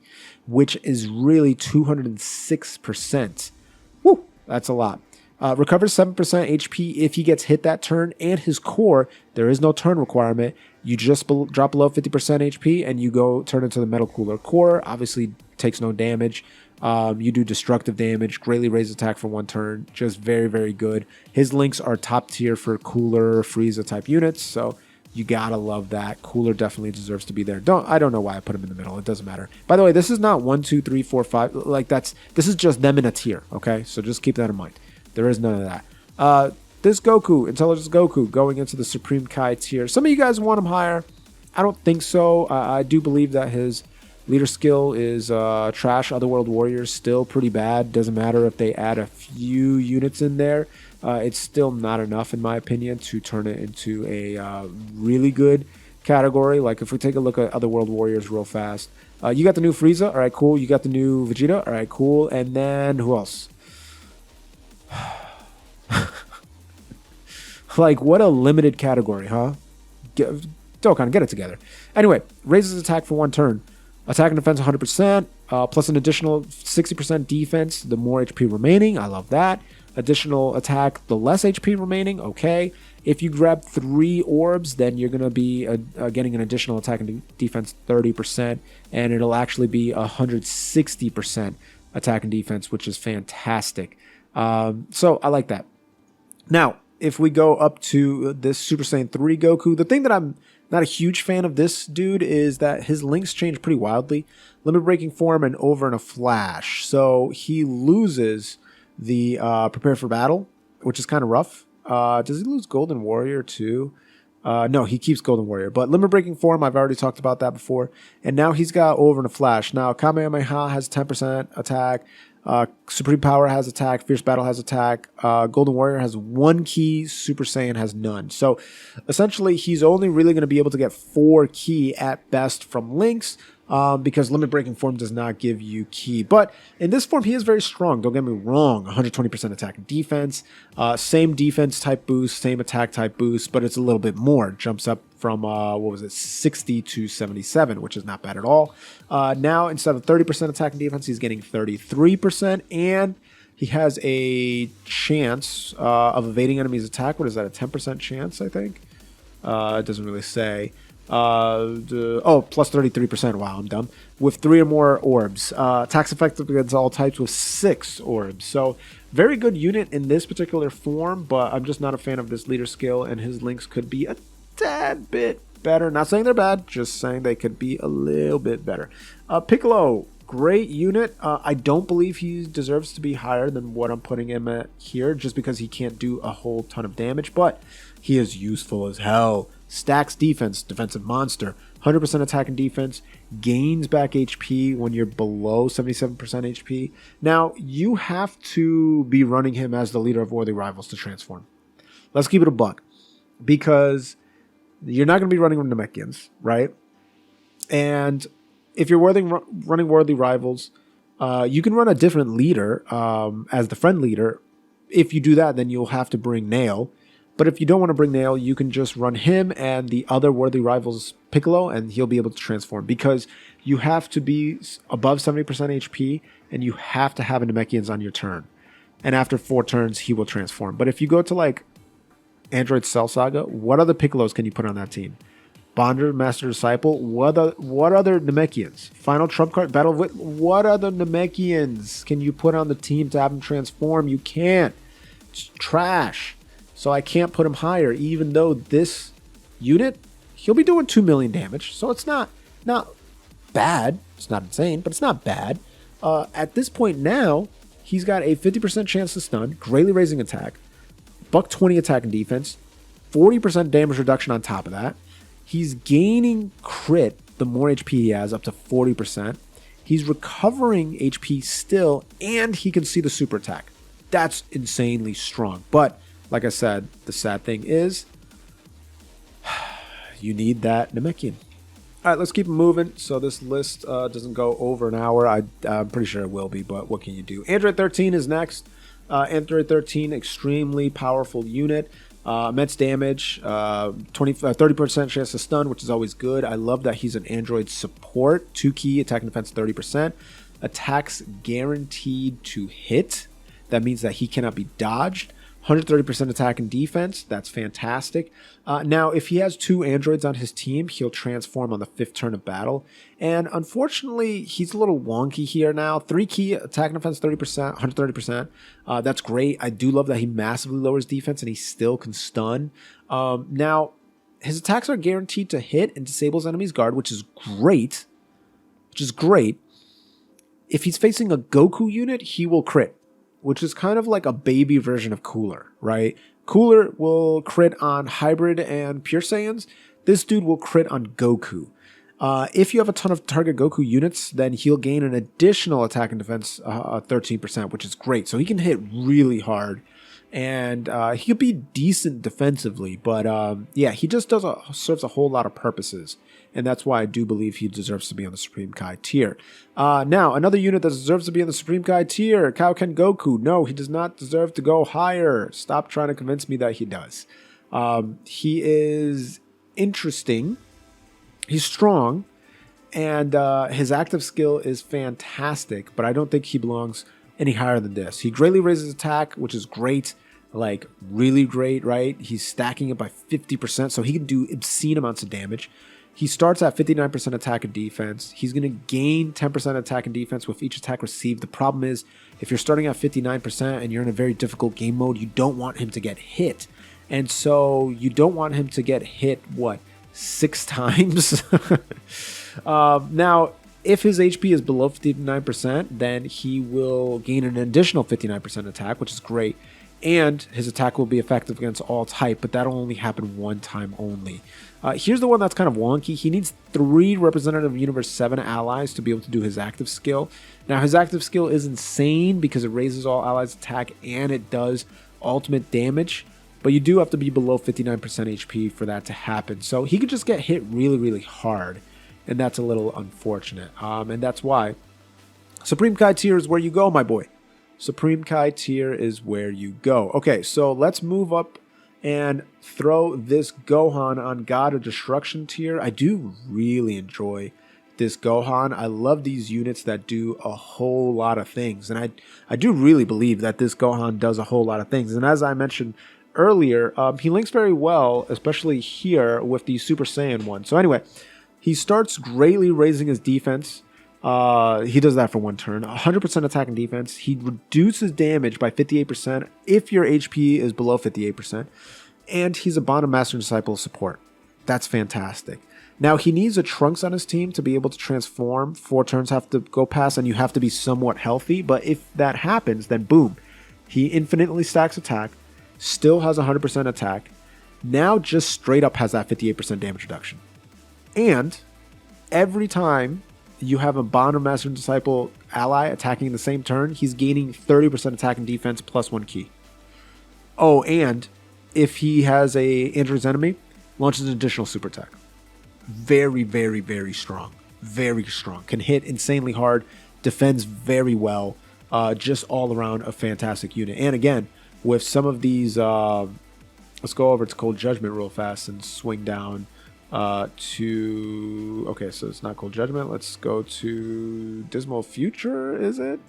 which is really 206%. Woo, that's a lot. Recovers 7% HP if he gets hit that turn, and his core, there is no turn requirement. You just drop below 50% HP and you go turn into the Metal Cooler core. Obviously takes no damage. You do destructive damage, greatly raise attack for 1 turn. Just very, very good. His links are top tier for Cooler, Frieza type units, so you gotta love that. Cooler definitely deserves to be there. I don't know why I put him in the middle. It doesn't matter. By the way, this is not 1, 2, 3, 4, 5. Like this is just them in a tier. Okay, so just keep that in mind. There is none of that. This Goku, Intelligence Goku, going into the Supreme Kai tier. Some of you guys want him higher. I don't think so. I do believe that his leader skill is trash. Otherworld Warriors still pretty bad. Doesn't matter if they add a few units in there. It's still not enough, in my opinion, to turn it into a really good category. Like if we take a look at Otherworld Warriors real fast. You got the new Frieza. All right, cool. You got the new Vegeta. All right, cool. And then who else? Like, what a limited category, huh? Dokkan, get it together. Anyway, raises attack for 1 turn. Attack and defense 100%, plus an additional 60% defense, the more HP remaining. I love that. Additional attack, the less HP remaining. Okay. If you grab 3 orbs, then you're going to be getting an additional attack and defense 30%, and it'll actually be 160% attack and defense, which is fantastic. So I like that. Now, if we go up to this Super Saiyan 3 Goku, the thing that I'm not a huge fan of this dude is that his links change pretty wildly. Limit breaking form and over in a flash. So he loses the prepare for battle, which is kind of rough. Does he lose Golden Warrior too? No, he keeps Golden Warrior. But limit breaking form, I've already talked about that before. And now he's got over in a flash. Now Kamehameha has 10% attack. Supreme Power has attack, Fierce Battle has attack, Golden Warrior has 1 key, Super Saiyan has none. So essentially he's only really going to be able to get 4 key at best from links, because limit breaking form does not give you key. But in this form he is very strong, don't get me wrong. 120% attack and defense, same defense type boost, same attack type boost, but it's a little bit more. It jumps up from 60 to 77, which is not bad at all. Now instead of 30% attack and defense, he's getting 33%, and he has a chance of evading enemies' attack. What is that, a 10% chance, I think? It doesn't really say. Plus 33%. Wow, I'm dumb. With 3 or more orbs. Attacks effective against all types with 6 orbs. So very good unit in this particular form, but I'm just not a fan of this leader skill, and his links could be a tad bit better. Not saying they're bad, just saying they could be a little bit better. Piccolo, great unit. I don't believe he deserves to be higher than what I'm putting him at here, just because he can't do a whole ton of damage, but he is useful as hell. Stacks defense, defensive monster, 100% attack and defense, gains back HP when you're below 77% HP. Now, you have to be running him as the leader of worthy rivals to transform. Let's keep it a buck, because you're not going to be running Namekians, right? And if you're running worthy rivals, you can run a different leader as the friend leader. If you do that, then you'll have to bring Nail. But if you don't want to bring Nail, you can just run him and the other worthy rivals Piccolo, and he'll be able to transform, because you have to be above 70% HP and you have to have a Namekians on your turn. And after 4 turns, he will transform. But if you go to like Android Cell Saga, what other Piccolos can you put on that team? Bonder, Master Disciple. What other Namekians? Final Trump Card, Battle with. What other Namekians can you put on the team to have him transform? You can't. It's trash. So I can't put him higher, even though this unit, he'll be doing 2 million damage. So it's not bad. It's not insane, but it's not bad. At this point now, he's got a 50% chance to stun, greatly raising attack, buck 20 attack and defense, 40% damage reduction on top of that. He's gaining crit the more HP he has, up to 40%. He's recovering HP still, and he can see the super attack. That's insanely strong. But like I said, the sad thing is you need that Namekian. All right, let's keep it moving so this list doesn't go over an hour. I'm pretty sure it will be, but what can you do? Android 13 is next. Android 13, extremely powerful unit. Immense damage, 30% chance to stun, which is always good. I love that he's an Android support. 2 key, attack and defense 30%. Attacks guaranteed to hit. That means that he cannot be dodged. 130% attack and defense. That's fantastic. Now, if he has 2 androids on his team, he'll transform on the 5th turn of battle. And unfortunately, he's a little wonky here now. 3 key, attack and defense 30%, 130%. That's great. I do love that he massively lowers defense and he still can stun. Now, his attacks are guaranteed to hit and disables enemies' guard, which is great. If he's facing a Goku unit, he will crit, which is kind of like a baby version of Cooler, right? Cooler will crit on Hybrid and Pure Saiyans. This dude will crit on Goku. If you have a ton of target Goku units, then he'll gain an additional attack and defense 13%, which is great. So he can hit really hard, and he'll be decent defensively. But yeah, he just serves a whole lot of purposes. And that's why I do believe he deserves to be on the Supreme Kai tier. Now, another unit that deserves to be on the Supreme Kai tier, Kaioken Goku. No, he does not deserve to go higher. Stop trying to convince me that he does. He is interesting. He's strong. And his active skill is fantastic. But I don't think he belongs any higher than this. He greatly raises attack, which is great. Like, really great, right? He's stacking it by 50%. So he can do obscene amounts of damage. He starts at 59% attack and defense. He's going to gain 10% attack and defense with each attack received. The problem is, if you're starting at 59% and you're in a very difficult game mode, you don't want him to get hit. And so you don't want him to get hit, 6 times? Now, if his HP is below 59%, then he will gain an additional 59% attack, which is great. And his attack will be effective against all type, but that'll only happen one time only. Here's the one that's kind of wonky. He needs 3 Representative Universe 7 allies to be able to do his active skill. Now, his active skill is insane because it raises all allies' attack and it does ultimate damage. But you do have to be below 59% HP for that to happen. So he could just get hit really, really hard. And that's a little unfortunate. And that's why Supreme Kai tier is where you go, my boy. Supreme Kai tier is where you go. Okay, so let's move up and throw this Gohan on God of Destruction tier. I do really enjoy this Gohan. I love these units that do a whole lot of things. And I do really believe that this Gohan does a whole lot of things. And as I mentioned earlier, he links very well, especially here with the Super Saiyan one. So anyway, he starts greatly raising his defense. He does that for 1 turn. 100% attack and defense. He reduces damage by 58% if your HP is below 58%. And he's a Bond of Master and Disciple support. That's fantastic. Now, he needs a Trunks on his team to be able to transform. 4 turns have to go past, and you have to be somewhat healthy. But if that happens, then boom. He infinitely stacks attack. Still has 100% attack. Now just straight up has that 58% damage reduction. And every time you have a Bond or Master and Disciple ally attacking in the same turn, he's gaining 30% attack and defense plus 1 key. Oh, and if he has a Android's enemy, launches an additional super attack. Very, very, very strong. Very strong. Can hit insanely hard. Defends very well. Just all around a fantastic unit. And again, with some of these, let's go over to Cold Judgment real fast and swing down to, okay, so it's not Cold Judgment. Let's go to Dismal Future, is it?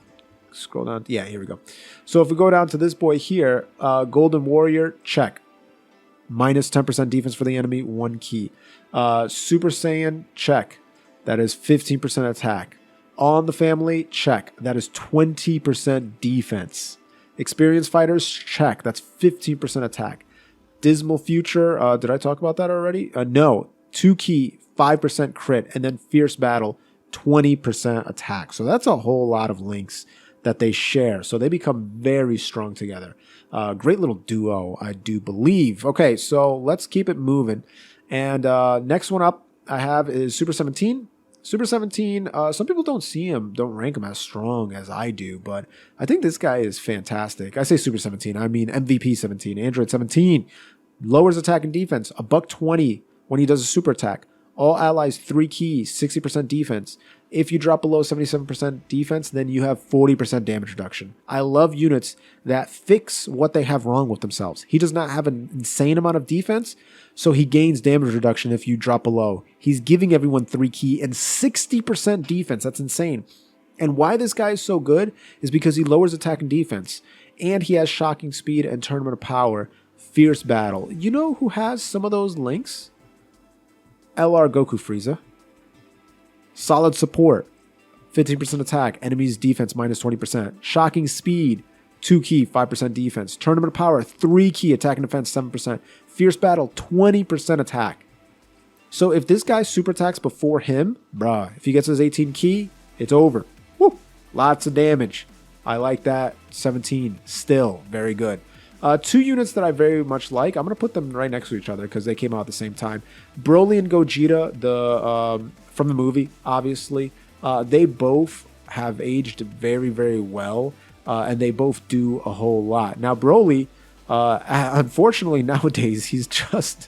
Scroll down. Yeah, here we go. So if we go down to this boy here, Golden Warrior, check. minus 10% defense for the enemy, 1 key. Super Saiyan, check. That is 15% attack. All in the family, check. That is 20% defense. Experienced fighters, check. That's 15% attack. Dismal Future, did I talk about that already? No. 2 key, 5% crit, and then Fierce Battle, 20% attack. So that's a whole lot of links that they share. So they become very strong together. Great little duo, I do believe. Okay, so let's keep it moving. And next one up I have is Super 17. Super 17, some people don't see him, don't rank him as strong as I do, but I think this guy is fantastic. I say Super 17, I mean MVP 17, Android 17. Lowers attack and defense, $120 when he does a super attack. All allies 3 keys, 60% defense. If you drop below 77% defense, then you have 40% damage reduction. I love units that fix what they have wrong with themselves. He does not have an insane amount of defense, so he gains damage reduction if you drop below. He's giving everyone 3 key and 60% defense. That's insane. And why this guy is so good is because he lowers attack and defense. And he has shocking speed and tournament of power. Fierce Battle. You know who has some of those links? LR Goku Frieza. Solid support. 15% attack. Enemies defense minus 20%. Shocking speed. 2 key, 5% defense. Tournament of power. 3 key attack and defense, 7%. Fierce Battle, 20% attack. So if this guy super attacks before him, bruh, if he gets his 18 key, it's over. Woo! Lots of damage. I like that. 17, still very good. 2 units that I very much like. I'm going to put them right next to each other because they came out at the same time. Broly and Gogeta, from the movie, obviously. They both have aged very, very well, and they both do a whole lot. Now, Broly, unfortunately, nowadays, he's just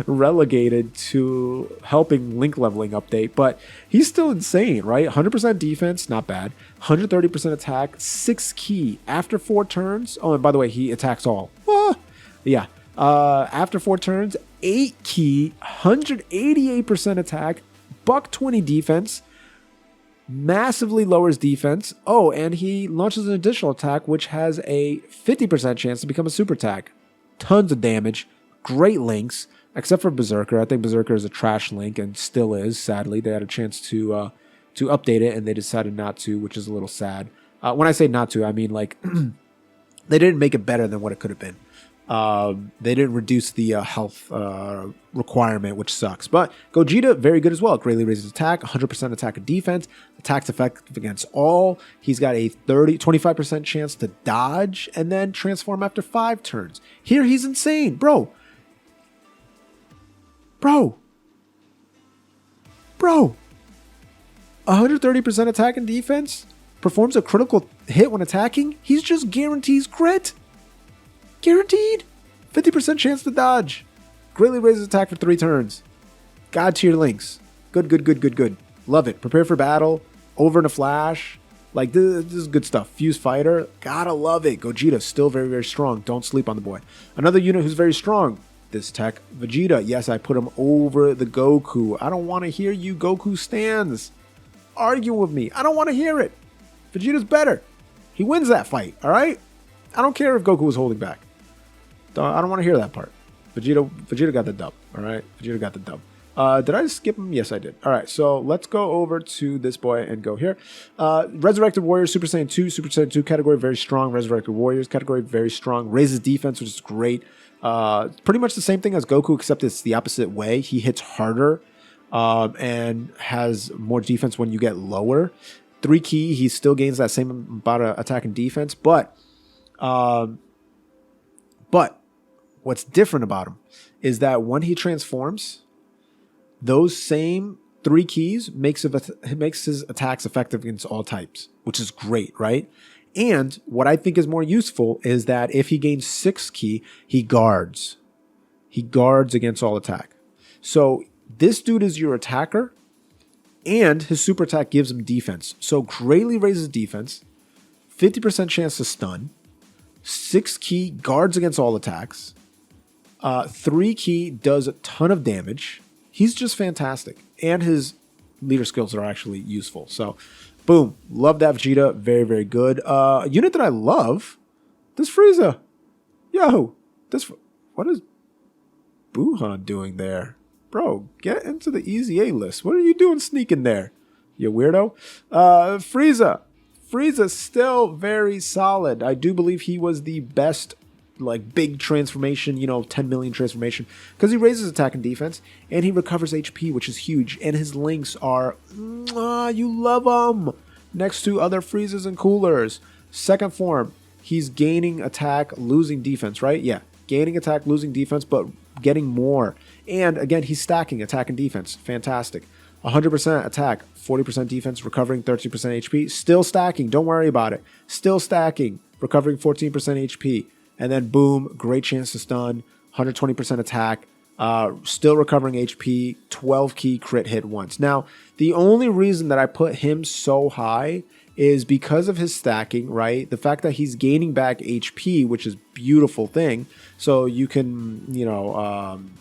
relegated to helping link leveling update, but he's still insane, right? 100% defense, not bad. 130% attack, 6 key after 4 turns. Oh, and by the way, he attacks all. After 4 turns, 8 key, 188% attack, $120 defense, massively lowers defense. Oh, and he launches an additional attack, which has a 50% chance to become a super attack. Tons of damage, great links. Except for Berserker. I think Berserker is a trash link and still is, sadly. They had a chance to update it and they decided not to, which is a little sad. When I say not to, I mean like they didn't make it better than what it could have been. They didn't reduce the health requirement, which sucks. But Gogeta, very good as well. Greatly raises attack, 100% attack and defense. Attacks effective against all. He's got a 25% chance to dodge and then transform after 5 turns. Here he's insane, bro. 130% attack and defense, performs a critical hit when attacking. He's just guarantees crit. Guaranteed. 50% chance to dodge. Greatly raises attack for 3 turns. God tier links. Good. Love it. Prepare for battle. Over in a flash. Like, this is good stuff. Fuse fighter. Gotta love it. Gogeta, still very, very strong. Don't sleep on the boy. Another unit who's very strong. This tech, Vegeta. Yes, I put him over the Goku. I don't want to hear you Goku stands argue with me. I don't want to hear it. Vegeta's better. He wins that fight, all right? I don't care if Goku was holding back. I don't want to hear that part. Vegeta got the dub, all right? Vegeta got the dub. Did I skip him? Yes, I did. All right, so let's go over to this boy and go here. Resurrected Warriors, Super Saiyan 2. Super Saiyan 2 category, very strong. Resurrected Warriors category, very strong. Raises defense, which is great. Pretty much the same thing as Goku, except it's the opposite way. He hits harder and has more defense when you get lower. 3 key, he still gains that same amount of attack and defense, but what's different about him is that when he transforms, those same 3 keys makes his attacks effective against all types, which is great, right? And what I think is more useful is that if he gains 6 key, he guards. He guards against all attack. So this dude is your attacker, and his super attack gives him defense. So greatly raises defense, 50% chance to stun, 6 key guards against all attacks, 3 key does a ton of damage. He's just fantastic. And his leader skills are actually useful. So boom, love that Vegeta, very, very good. A unit that I love, this Frieza. Yo, what is Buhan doing there? Bro, get into the easy A list. What are you doing sneaking there, you weirdo? Frieza. Frieza's still very solid. I do believe he was the best, like, big transformation, 10 million transformation, because he raises attack and defense, and he recovers HP, which is huge, and his links are, you love them, next to other Friezas and Coolers. Second form, he's gaining attack, losing defense, right? Yeah, gaining attack, losing defense, but getting more. And again, he's stacking attack and defense. Fantastic. 100% attack, 40% defense, recovering 13% HP. Still stacking. Don't worry about it. Still stacking, recovering 14% HP. And then boom, great chance to stun, 120% attack, still recovering HP, 12 key crit hit once. Now, the only reason that I put him so high is because of his stacking, right? The fact that he's gaining back HP, which is a beautiful thing. So you can,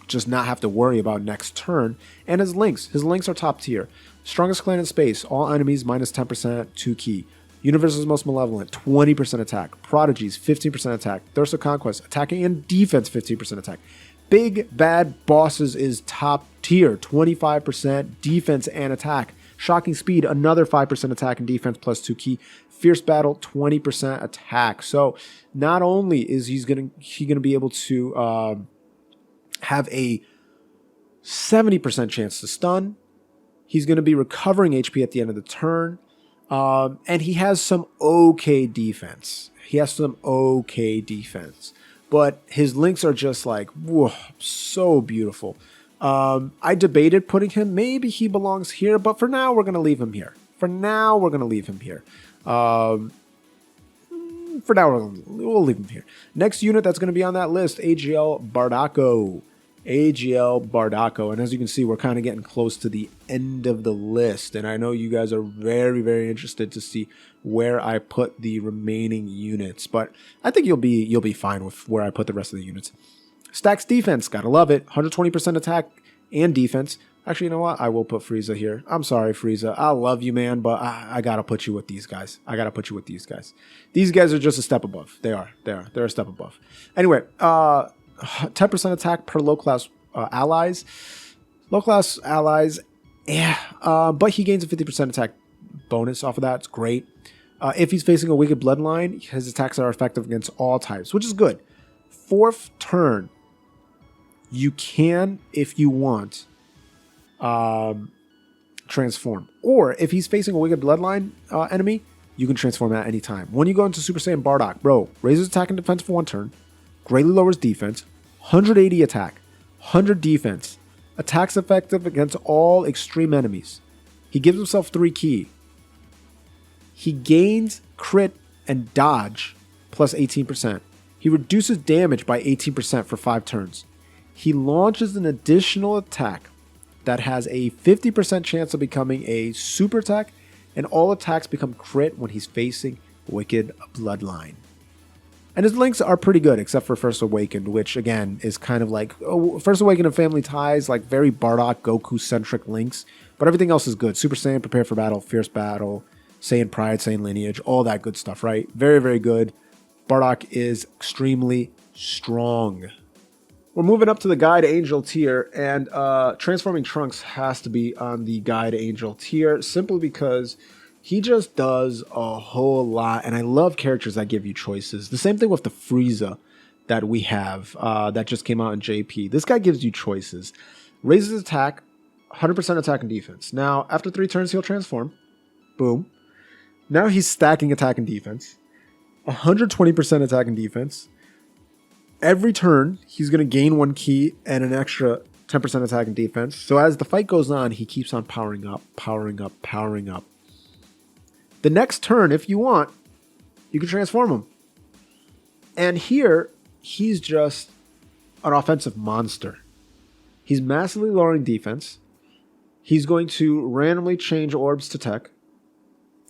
just not have to worry about next turn. And his links. His links are top tier. Strongest clan in space. All enemies minus 10%, 2 key. Universe's most malevolent, 20% attack. Prodigies, 15% attack. Thirst of Conquest, attacking and defense, 15% attack. Big Bad Bosses is top tier, 25% defense and attack. Shocking Speed, another 5% attack and defense plus 2 key. Fierce Battle, 20% attack. So not only is he gonna be able to have a 70% chance to stun, he's gonna be recovering HP at the end of the turn, and he has some okay defense. But his links are just like, whoa, so beautiful. I debated putting him. Maybe he belongs here, but for now, we're going to leave him here. We'll leave him here. Next unit that's going to be on that list, Agl Bardaco. And as you can see, we're kind of getting close to the end of the list. And I know you guys are very, very interested to see where I put the remaining units. But I think you'll be fine with where I put the rest of the units. Stacks defense, gotta love it. 120% attack and defense. Actually, you know what? I will put Frieza here. I'm sorry, Frieza. I love you, man, but I gotta put you with these guys. These guys are just a step above. They're a step above. Anyway, 10% attack per low-class allies. Low-class allies, but he gains a 50% attack bonus off of that. It's great. If he's facing a wicked bloodline, his attacks are effective against all types, which is good. Fourth turn, you can, if you want, transform. Or if he's facing a wicked bloodline enemy, you can transform at any time. When you go into Super Saiyan Bardock, bro, raises attack and defense for 1 turn, greatly lowers defense, 180 attack, 100 defense, attacks effective against all extreme enemies. He gives himself 3 key. He gains crit and dodge plus 18%. He reduces damage by 18% for 5 turns. He launches an additional attack that has a 50% chance of becoming a super attack, and all attacks become crit when he's facing Wicked Bloodline. And his links are pretty good, except for First Awakened, which again is kind of like First Awakened and Family Ties, like very Bardock, Goku-centric links. But everything else is good. Super Saiyan, Prepare for Battle, Fierce Battle, Saiyan Pride, Saiyan Lineage, all that good stuff, right? Very, very good. Bardock is extremely strong. We're moving up to the Guide Angel tier, and Transforming Trunks has to be on the Guide Angel tier, simply because he just does a whole lot, and I love characters that give you choices. The same thing with the Frieza that we have that just came out in JP. This guy gives you choices. Raises attack, 100% attack and defense. Now, after 3 turns, he'll transform. Boom. Now he's stacking attack and defense. 120% attack and defense. Every turn, he's going to gain 1 key and an extra 10% attack and defense. So as the fight goes on, he keeps on powering up. The next turn, if you want, you can transform him. And here, he's just an offensive monster. He's massively lowering defense. He's going to randomly change orbs to tech.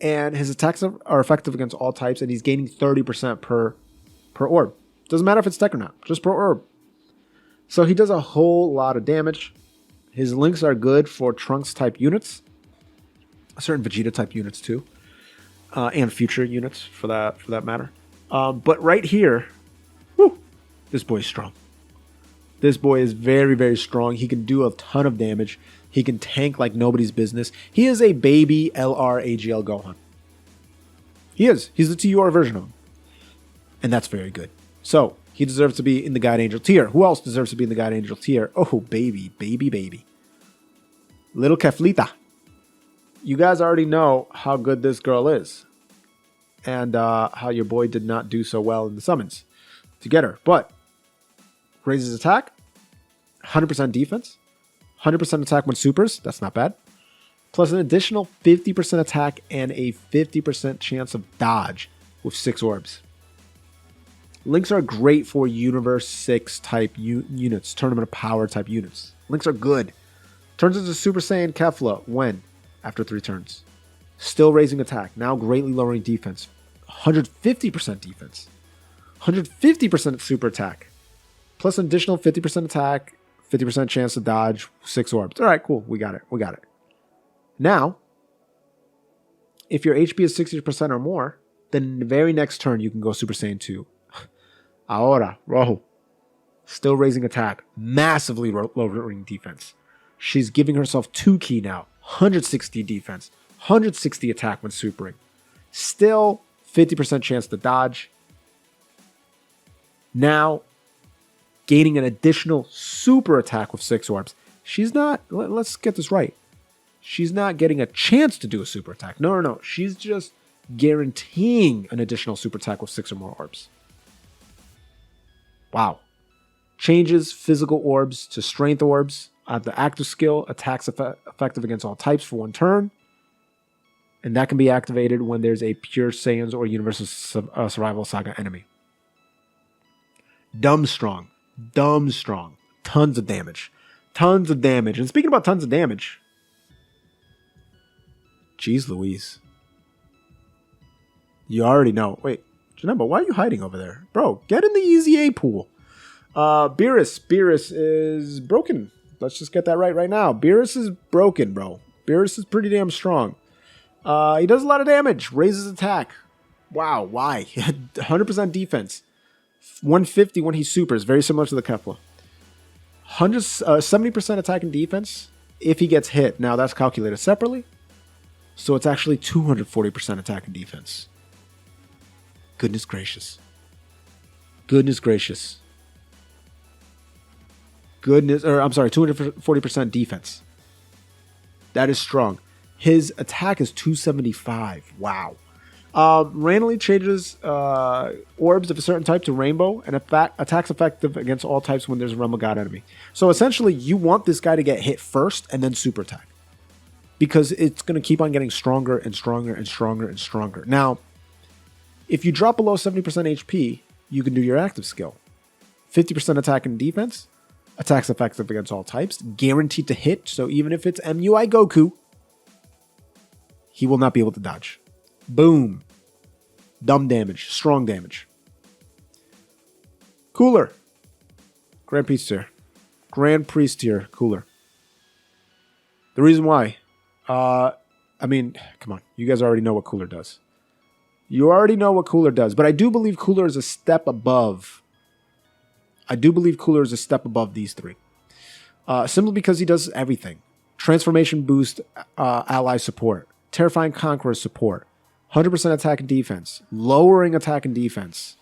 And his attacks are effective against all types, and he's gaining 30% per orb. Doesn't matter if it's tech or not, just per orb. So he does a whole lot of damage. His links are good for Trunks type units, certain Vegeta type units too, and future units for that matter. But right here, whew, this boy's strong. This boy is very, very strong. He can do a ton of damage. He can tank like nobody's business. He is a baby LR AGL Gohan. He is. He's the TUR version of him. And that's very good. So, he deserves to be in the Guide Angel tier. Who else deserves to be in the Guide Angel tier? Oh, baby, baby, baby. Little Keflita. You guys already know how good this girl is. And how your boy did not do so well in the summons to get her. But, raises attack, 100% defense, 100% attack when supers. That's not bad. Plus an additional 50% attack and a 50% chance of dodge with 6 orbs. Links are great for Universe 6 type units, Tournament of Power type units. Links are good. Turns into Super Saiyan Kefla when? After 3 turns. Still raising attack, now greatly lowering defense. 150% defense. 150% super attack. Plus an additional 50% attack, 50% chance to dodge, 6 orbs. All right, cool. We got it. We got it. Now, if your HP is 60% or more, then in the very next turn, you can go Super Saiyan 2. Ahora, Rojo. Still raising attack. Massively lowering defense. She's giving herself 2 ki now. 160 defense. 160 attack when supering. Still 50% chance to dodge. Now, gaining an additional super attack with 6 orbs. She's not, let's get this right. She's not getting a chance to do a super attack. No. She's just guaranteeing an additional super attack with 6 or more orbs. Wow. Changes physical orbs to strength orbs. The active skill, attacks effective against all types for 1 turn. And that can be activated when there's a pure Saiyans or Universal Survival Saga enemy. Dumb strong. Tons of damage. And speaking about tons of damage. Jeez Louise. You already know. Wait, Genemba, why are you hiding over there? Bro, get in the Easy A pool. Beerus is broken. Let's just get that right now. Beerus is broken, bro. Beerus is pretty damn strong. He does a lot of damage. Raises attack. Wow, why? 100% defense. 150 when he supers. Very similar to the Kefla. 70% attack and defense if he gets hit. Now, that's calculated separately. So it's actually 240% attack and defense. Goodness gracious. 240% defense. That is strong. His attack is 275. Wow. Randomly changes orbs of a certain type to rainbow and attacks effective against all types when there's a Realm of God enemy. So essentially, you want this guy to get hit first and then super attack. Because it's going to keep on getting stronger and stronger and stronger and stronger. Now, if you drop below 70% HP, you can do your active skill. 50% attack and defense. Attacks effective against all types. Guaranteed to hit. So even if it's MUI Goku, he will not be able to dodge. Boom. Dumb damage. Strong damage. Cooler. Grand Priest tier. Cooler. The reason why. I mean, come on. You guys already know what Cooler does. But I do believe Cooler is a step above. These 3. Simply because he does everything. Transformation boost, ally support. Terrifying Conqueror support. 100% attack and defense. Lowering attack and defense.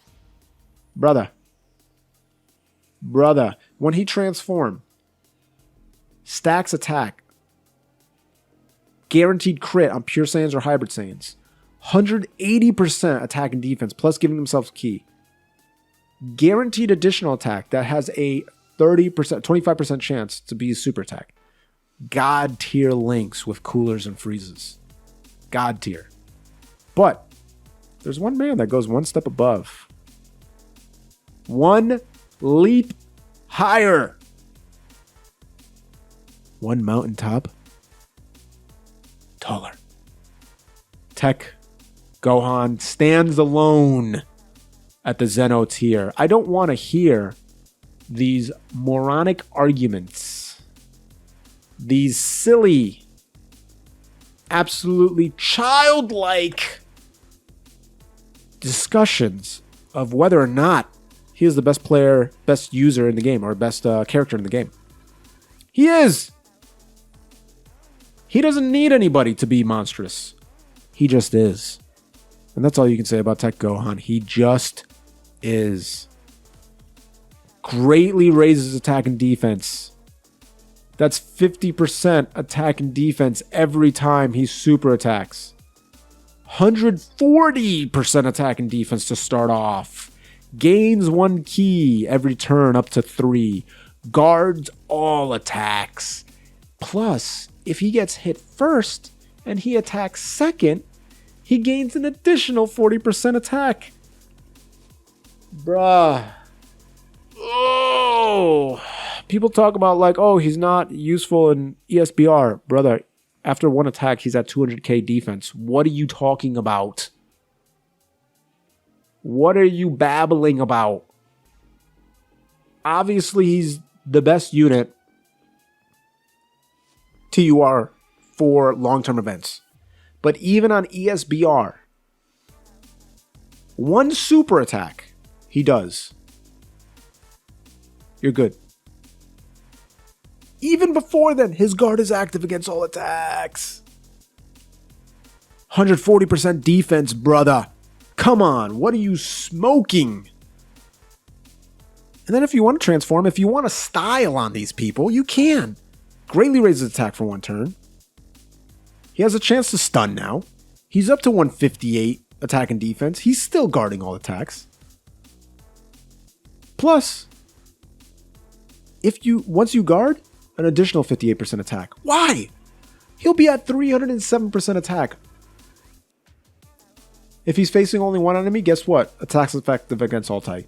Brother. When he transforms, stacks attack. Guaranteed crit on pure Saiyans or hybrid Saiyans. 180% attack and defense, plus giving themselves ki. Guaranteed additional attack that has a 25% chance to be a super attack. God tier links with Coolers and Friezas. God tier. But there's one man that goes one step above. One leap higher. One mountaintop taller. Tech Gohan stands alone at the Zeno tier. I don't want to hear these moronic arguments. These silly, absolutely childlike discussions of whether or not he is the best player, best user in the game, or best character in the game. He is. He doesn't need anybody to be monstrous. He just is. And that's all you can say about Tech Gohan. He just is. Greatly raises attack and defense. That's 50% attack and defense every time he super attacks. 140% attack and defense to start off. Gains 1 key every turn up to 3. Guards all attacks. Plus, if he gets hit first and he attacks second, he gains an additional 40% attack. Bruh. Oh. People talk about like, oh, he's not useful in ESBR. Brother, after 1 attack, he's at 200k defense. What are you talking about? What are you babbling about? Obviously, he's the best unit TUR for long-term events. But even on ESBR, 1 super attack he does, you're good. Even before then, his guard is active against all attacks. 140% defense, brother. Come on, what are you smoking? And then if you want to transform, if you want to style on these people, you can. Greatly raises attack for 1 turn. He has a chance to stun now. He's up to 158 attack and defense. He's still guarding all attacks. Plus, once you guard, an additional 58% attack. Why? He'll be at 307% attack. If he's facing only 1 enemy, guess what? Attack's effective against all type.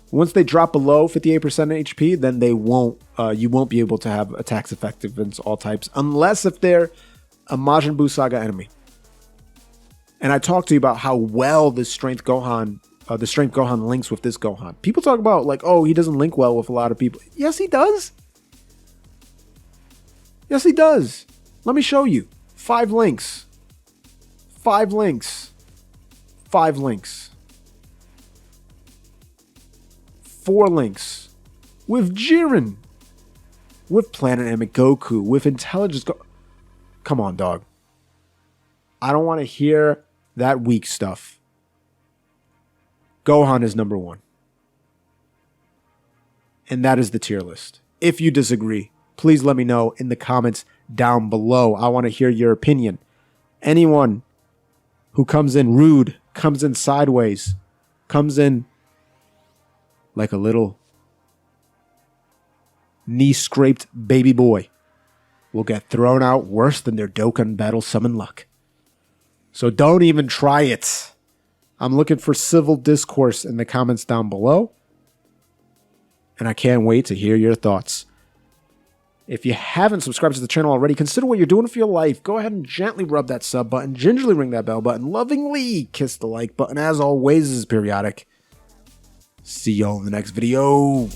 Once they drop below 58% HP, then they won't. You won't be able to have attacks effective against all types, unless if they're a Majin Buu Saga enemy. And I talked to you about how well the Strength Gohan links with this Gohan. People talk about like, oh, he doesn't link well with a lot of people. Yes, he does. Yes, he does. Let me show you. 5 links. 5 links. 5 links. 4 links. With Jiren. With Planet Namek Goku. With Intelligence Come on, dog. I don't want to hear that weak stuff. Gohan is number 1. And that is the tier list. If you disagree, please let me know in the comments down below. I want to hear your opinion. Anyone who comes in rude, comes in sideways, comes in like a little knee-scraped baby boy will get thrown out worse than their Dokkan Battle summon luck. So don't even try it. I'm looking for civil discourse in the comments down below. And I can't wait to hear your thoughts. If you haven't subscribed to the channel already, consider what you're doing for your life. Go ahead and gently rub that sub button, gingerly ring that bell button, lovingly kiss the like button. As always, this is Periodic. See y'all in the next video.